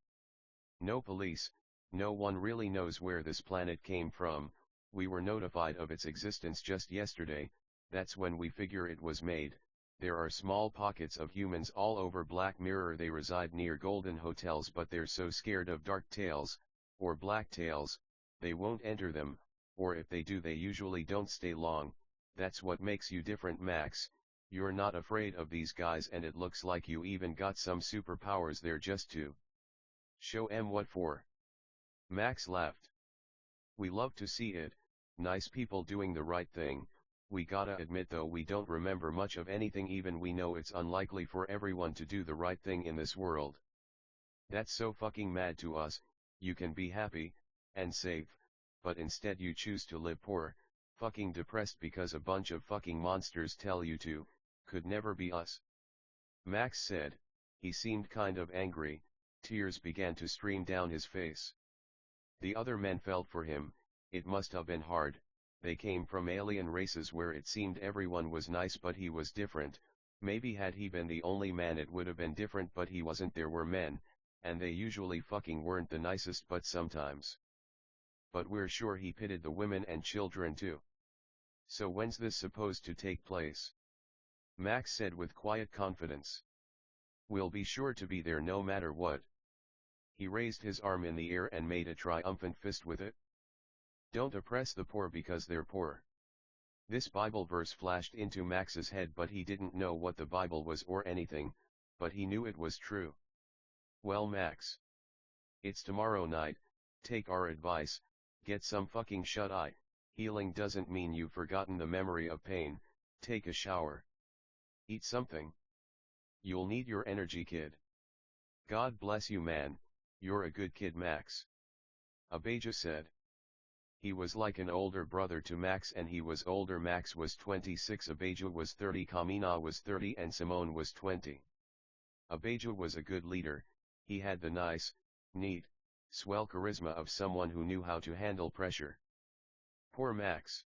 No police, no one really knows where this planet came from, we were notified of its existence just yesterday, that's when we figure it was made. There are small pockets of humans all over Black Mirror, they reside near golden hotels but they're so scared of dark tales, or black tales, they won't enter them, or if they do they usually don't stay long. That's what makes you different, Max. You're not afraid of these guys and it looks like you even got some superpowers there just to show 'em what for. Max laughed. We love to see it, nice people doing the right thing. We gotta admit though we don't remember much of anything, even we know it's unlikely for everyone to do the right thing in this world. That's so fucking mad to us. You can be happy and safe, but instead you choose to live poor, fucking depressed because a bunch of fucking monsters tell you to. Could never be us. Max said. He seemed kind of angry, tears began to stream down his face. The other men felt for him. It must have been hard. They came from alien races where it seemed everyone was nice but he was different. Maybe had he been the only man it would have been different, but he wasn't. There were men, and they usually fucking weren't the nicest but sometimes. But we're sure he pitied the women and children too. So when's this supposed to take place? Max said with quiet confidence. We'll be sure to be there no matter what. He raised his arm in the air and made a triumphant fist with it. Don't oppress the poor because they're poor. This Bible verse flashed into Max's head, but he didn't know what the Bible was or anything, but he knew it was true. Well, Max, it's tomorrow night, take our advice, get some fucking shut-eye. Healing doesn't mean you've forgotten the memory of pain. Take a shower. Eat something. You'll need your energy, kid. God bless you, man, you're a good kid, Max. Abijah said. He was like an older brother to Max, and he was older. Max was 26, Abijah was 30, Kamina was 30 and Simone was 20. Abijah was a good leader. He had the nice, neat, swell charisma of someone who knew how to handle pressure. Poor Max.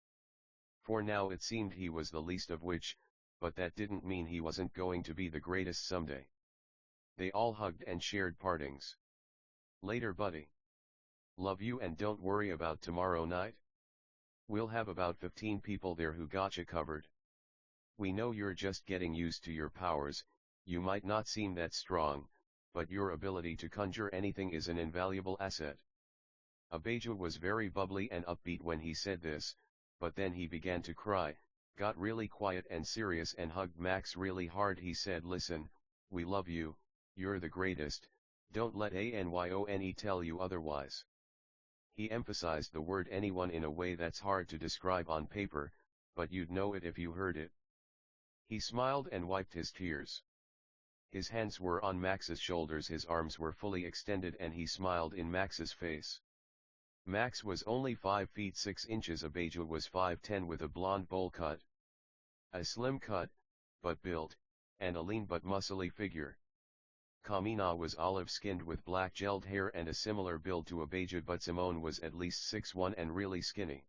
For now it seemed he was the least of which, but that didn't mean he wasn't going to be the greatest someday. They all hugged and shared partings. Later, buddy. Love you and don't worry about tomorrow night. We'll have about 15 people there who got you covered. We know you're just getting used to your powers, you might not seem that strong, but your ability to conjure anything is an invaluable asset. Abijah was very bubbly and upbeat when he said this, but then he began to cry, got really quiet and serious and hugged Max really hard. He said, listen, we love you, you're the greatest, don't let anyone tell you otherwise. He emphasized the word anyone in a way that's hard to describe on paper, but you'd know it if you heard it. He smiled and wiped his tears. His hands were on Max's shoulders, his arms were fully extended, and he smiled in Max's face. Max was only 5 feet 6 inches, Abijah was 5'10" with a blonde bowl cut. A slim cut, but built, and a lean but muscly figure. Kamina was olive-skinned with black gelled hair and a similar build to Abijah, but Simone was at least 6'1" and really skinny.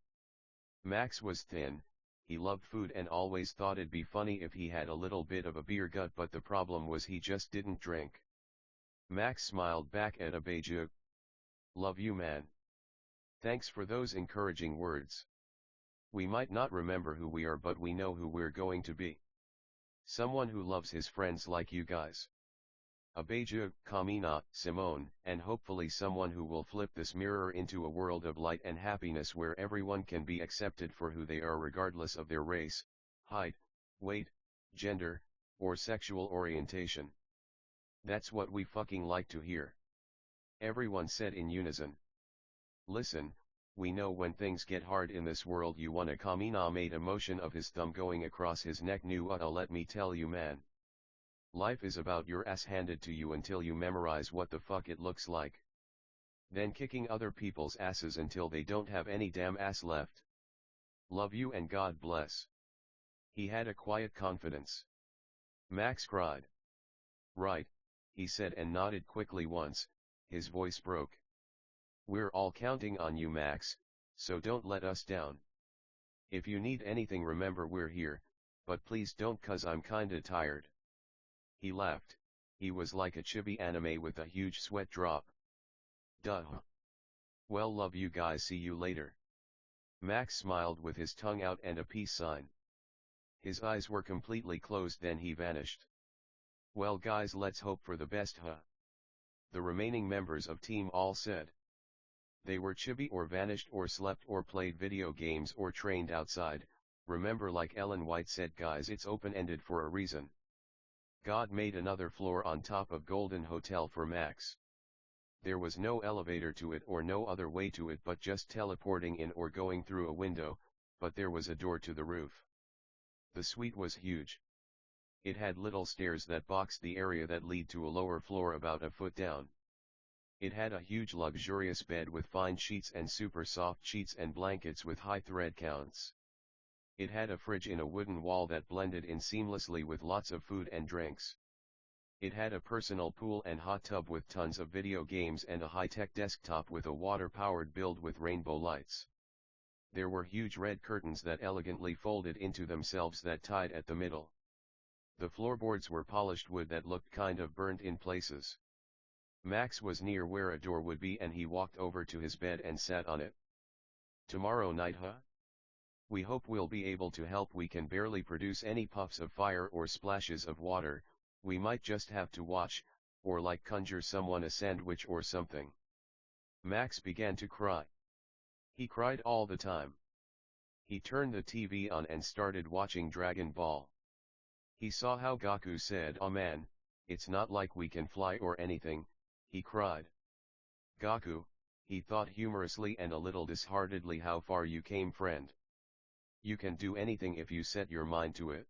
Max was thin. He loved food and always thought it'd be funny if he had a little bit of a beer gut, but the problem was he just didn't drink. Max smiled back at Abijah. Love you, man. Thanks for those encouraging words. We might not remember who we are, but we know who we're going to be. Someone who loves his friends like you guys. Abijah, Kamina, Simone, and hopefully someone who will flip this mirror into a world of light and happiness where everyone can be accepted for who they are regardless of their race, height, weight, gender, or sexual orientation. That's what we fucking like to hear. Everyone said in unison. Listen, we know when things get hard in this world you wanna. Kamina made a motion of his thumb going across his neck. Let me tell you, man. Life is about your ass handed to you until you memorize what the fuck it looks like. Then kicking other people's asses until they don't have any damn ass left. Love you and God bless. He had a quiet confidence. Max cried. Right, he said and nodded quickly once, his voice broke. We're all counting on you, Max, so don't let us down. If you need anything, remember we're here, but please don't, 'cause I'm kinda tired. He laughed. He was like a chibi anime with a huge sweat drop. Duh. Well, love you guys, see you later. Max smiled with his tongue out and a peace sign. His eyes were completely closed, then he vanished. Well guys, let's hope for the best, huh? The remaining members of team all said. They were chibi or vanished or slept or played video games or trained outside. Remember, like Ellen White said, guys, it's open-ended for a reason. God made another floor on top of Golden Hotel for Max. There was no elevator to it or no other way to it but just teleporting in or going through a window, but there was a door to the roof. The suite was huge. It had little stairs that boxed the area that lead to a lower floor about a foot down. It had a huge luxurious bed with fine sheets and super soft sheets and blankets with high thread counts. It had a fridge in a wooden wall that blended in seamlessly with lots of food and drinks. It had a personal pool and hot tub with tons of video games and a high-tech desktop with a water-powered build with rainbow lights. There were huge red curtains that elegantly folded into themselves that tied at the middle. The floorboards were polished wood that looked kind of burnt in places. Max was near where a door would be and he walked over to his bed and sat on it. Tomorrow night, huh? We hope we'll be able to help. We can barely produce any puffs of fire or splashes of water. We might just have to watch, or like conjure someone a sandwich or something. Max began to cry. He cried all the time. He turned the TV on and started watching Dragon Ball. He saw how Goku said, "Oh man, it's not like we can fly or anything," he cried. Goku, he thought humorously and a little disheartedly, how far you came, friend. You can do anything if you set your mind to it.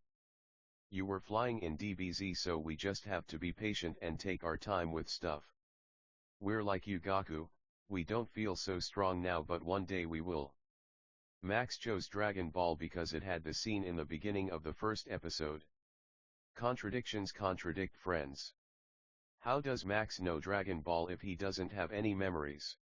You were flying in DBZ, so we just have to be patient and take our time with stuff. We're like you, Goku, we don't feel so strong now, but one day we will. Max chose Dragon Ball because it had the scene in the beginning of the first episode. Contradictions contradict, friends. How does Max know Dragon Ball if he doesn't have any memories?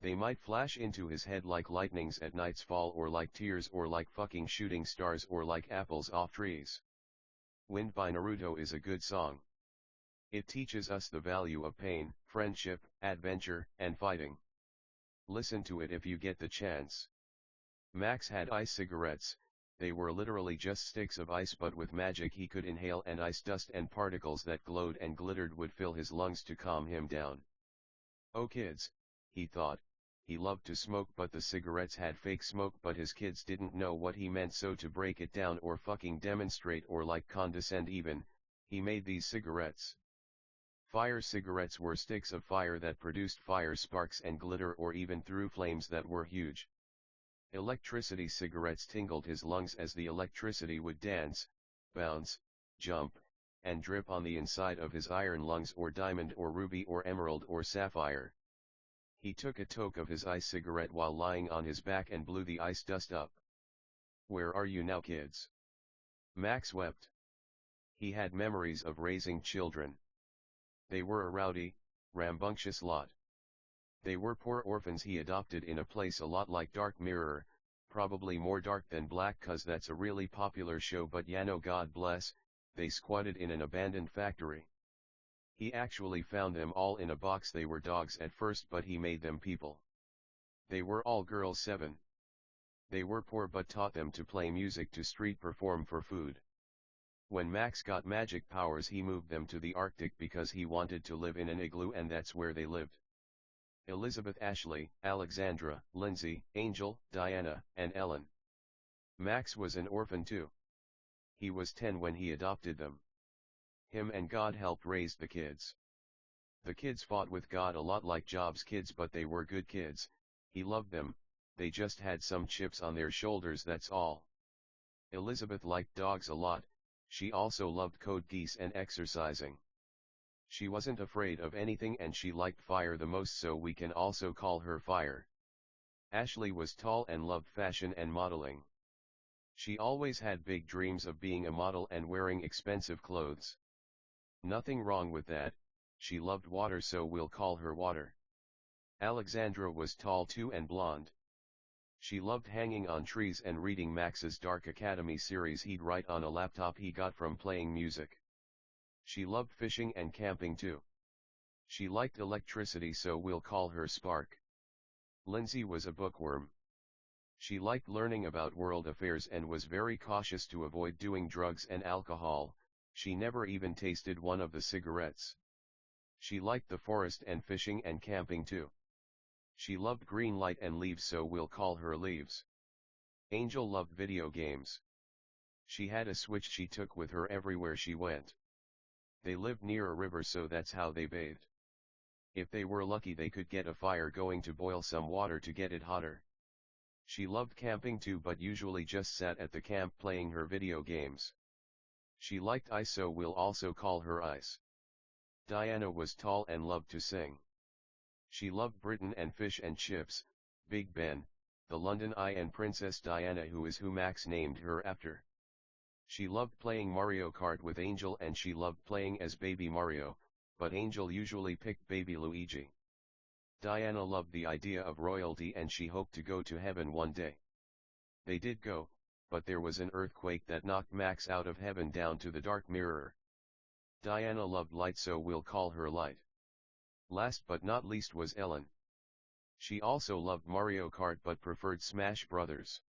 They might flash into his head like lightnings at night's fall, or like tears, or like fucking shooting stars, or like apples off trees. Wind by Naruto is a good song. It teaches us the value of pain, friendship, adventure, and fighting. Listen to it if you get the chance. Max had ice cigarettes. They were literally just sticks of ice, but with magic he could inhale, and ice dust and particles that glowed and glittered would fill his lungs to calm him down. Oh kids, he thought. He loved to smoke, but the cigarettes had fake smoke, but his kids didn't know what he meant, so to break it down or fucking demonstrate or like condescend even, he made these cigarettes. Fire cigarettes were sticks of fire that produced fire sparks and glitter, or even threw flames that were huge. Electricity cigarettes tingled his lungs as the electricity would dance, bounce, jump, and drip on the inside of his iron lungs, or diamond or ruby or emerald or sapphire. He took a toke of his ice cigarette while lying on his back and blew the ice dust up. Where are you now, kids? Max wept. He had memories of raising children. They were a rowdy, rambunctious lot. They were poor orphans he adopted in a place a lot like Dark Mirror, probably more dark than black, 'cause that's a really popular show, but no, God bless, they squatted in an abandoned factory. He actually found them all in a box. They were dogs at first, but he made them people. They were all girls 7. They were poor but taught them to play music, to street perform for food. When Max got magic powers, he moved them to the Arctic because he wanted to live in an igloo, and that's where they lived. Elizabeth, Ashley, Alexandra, Lindsay, Angel, Diana, and Ellen. Max was an orphan too. He was 10 when he adopted them. Him and God helped raise the kids. The kids fought with God a lot like Job's kids, but they were good kids. He loved them, they just had some chips on their shoulders, that's all. Elizabeth liked dogs a lot. She also loved code geass and exercising. She wasn't afraid of anything, and she liked fire the most, so we can also call her Fire. Ashley was tall and loved fashion and modeling. She always had big dreams of being a model and wearing expensive clothes. Nothing wrong with that. She loved water, so we'll call her Water. Alexandra was tall too and blonde. She loved hanging on trees and reading Max's Dark Academy series he'd write on a laptop he got from playing music. She loved fishing and camping too. She liked electricity, so we'll call her Spark. Lindsay was a bookworm. She liked learning about world affairs and was very cautious to avoid doing drugs and alcohol. She never even tasted one of the cigarettes. She liked the forest and fishing and camping too. She loved green light and leaves, so we'll call her Leaves. Angel loved video games. She had a Switch she took with her everywhere she went. They lived near a river, so that's how they bathed. If they were lucky, they could get a fire going to boil some water to get it hotter. She loved camping too, but usually just sat at the camp playing her video games. She liked ice, so we'll also call her Ice. Diana was tall and loved to sing. She loved Britain and fish and chips, Big Ben, the London Eye and Princess Diana, who is who Max named her after. She loved playing Mario Kart with Angel, and she loved playing as Baby Mario, but Angel usually picked Baby Luigi. Diana loved the idea of royalty and she hoped to go to heaven one day. They did go, but there was an earthquake that knocked Max out of heaven down to the dark mirror. Diana loved light, so we'll call her Light. Last but not least was Ellen. She also loved Mario Kart but preferred Smash Brothers.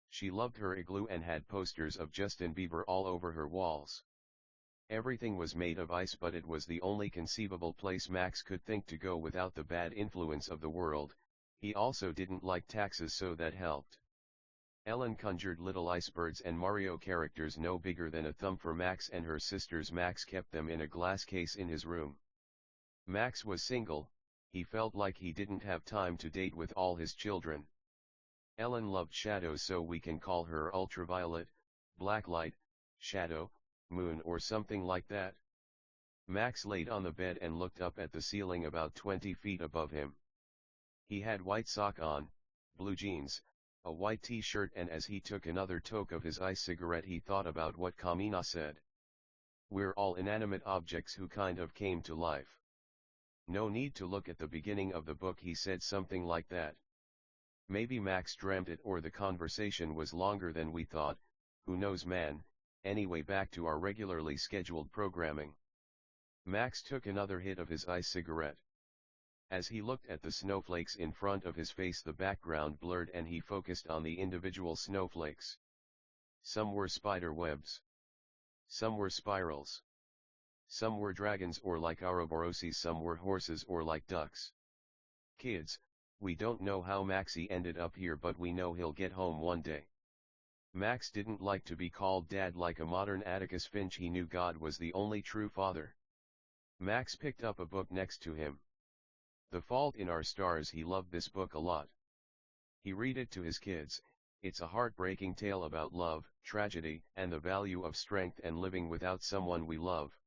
She loved her igloo and had posters of Justin Bieber all over her walls. Everything was made of ice, but it was the only conceivable place Max could think to go without the bad influence of the world. He also didn't like taxes, so that helped. Ellen conjured little icebergs and Mario characters no bigger than a thumb for Max and her sisters. Max kept them in a glass case in his room. Max was single. He felt like he didn't have time to date with all his children. Ellen loved shadows, so we can call her Ultraviolet, Blacklight, Shadow, Moon, or something like that. Max laid on the bed and looked up at the ceiling about 20 feet above him. He had white sock on, blue jeans, a white t-shirt, and as he took another toke of his ice cigarette he thought about what Kamina said. We're all inanimate objects who kind of came to life. No need to look at the beginning of the book, he said something like that. Maybe Max dreamt it, or the conversation was longer than we thought, who knows, man. Anyway, back to our regularly scheduled programming. Max took another hit of his ice cigarette. As he looked at the snowflakes in front of his face, the background blurred and he focused on the individual snowflakes. Some were spider webs. Some were spirals. Some were dragons or like Ouroboroses, some were horses or like ducks. Kids, we don't know how Maxie ended up here, but we know he'll get home one day. Max didn't like to be called dad like a modern Atticus Finch. He knew God was the only true father. Max picked up a book next to him. The Fault in Our Stars. He loved this book a lot. He read it to his kids. It's a heartbreaking tale about love, tragedy, and the value of strength and living without someone we love.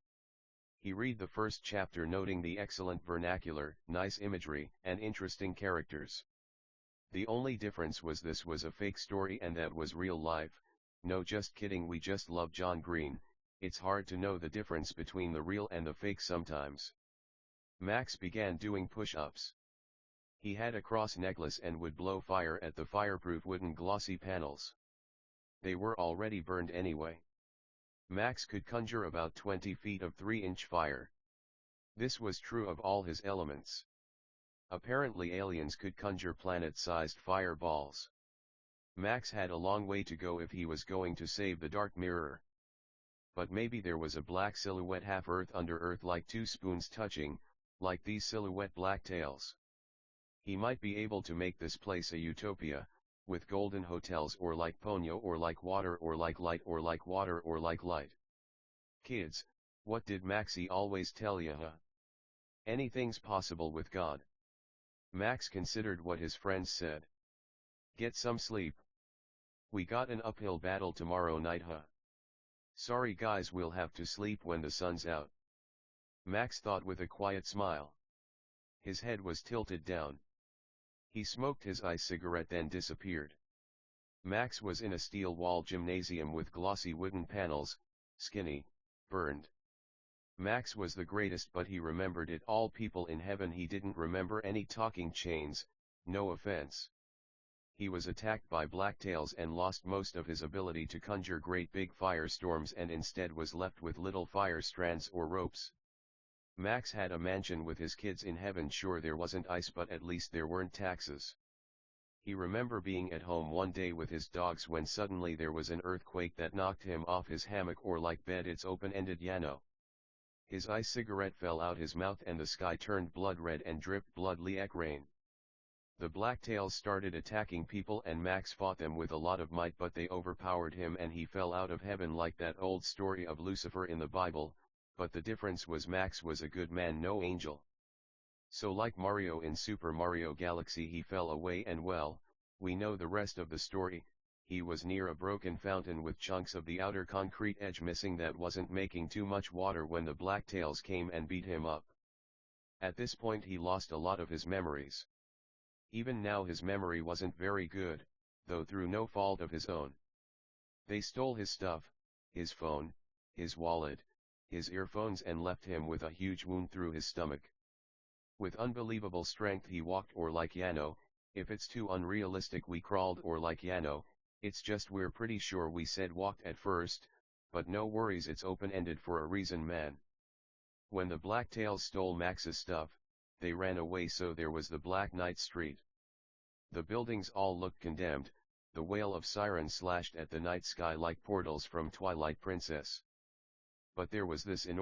He read the first chapter, noting the excellent vernacular, nice imagery, and interesting characters. The only difference was this was a fake story and that was real life. No, just kidding, we just love John Green. It's hard to know the difference between the real and the fake sometimes. Max began doing push-ups. He had a cross necklace and would blow fire at the fireproof wooden glossy panels. They were already burned anyway. Max could conjure about 20 feet of 3-inch fire. This was true of all his elements. Apparently aliens could conjure planet-sized fireballs. Max had a long way to go if he was going to save the Dark Mirror. But maybe there was a black silhouette half Earth under Earth, like two spoons touching, like these silhouette black tails. He might be able to make this place a utopia, with golden hotels, or like Ponyo, or like water, or like light, or like water, or like light. Kids, what did Maxie always tell ya, huh? Anything's possible with God. Max considered what his friends said. Get some sleep. We got an uphill battle tomorrow night, huh? Sorry guys, we'll have to sleep when the sun's out. Max thought with a quiet smile. His head was tilted down. He smoked his ice cigarette, then disappeared. Max was in a steel-walled gymnasium with glossy wooden panels, skinny, burned. Max was the greatest, but he remembered it all. People in heaven. He didn't remember any talking chains, no offense. He was attacked by blacktails and lost most of his ability to conjure great big firestorms, and instead was left with little fire strands or ropes. Max had a mansion with his kids in heaven. Sure, there wasn't ice, but at least there weren't taxes. He remember being at home one day with his dogs when suddenly there was an earthquake that knocked him off his hammock, or like bed. It's open-ended, His cigarette fell out his mouth and the sky turned blood red and dripped blood like rain. The blacktails started attacking people and Max fought them with a lot of might, but they overpowered him and he fell out of heaven like that old story of Lucifer in the Bible, but the difference was Max was a good man, no angel. So like Mario in Super Mario Galaxy, he fell away and well, we know the rest of the story. He was near a broken fountain with chunks of the outer concrete edge missing that wasn't making too much water when the blacktails came and beat him up. At this point he lost a lot of his memories. Even now his memory wasn't very good, though through no fault of his own. They stole his stuff, his phone, his wallet, his earphones, and left him with a huge wound through his stomach. With unbelievable strength he walked, or like if it's too unrealistic we crawled, or like it's just we're pretty sure we said walked at first, but no worries, it's open-ended for a reason, man. When the blacktails stole Max's stuff, they ran away, so there was the Black Knight Street. The buildings all looked condemned, the wail of sirens slashed at the night sky like portals from Twilight Princess. But there was this enormous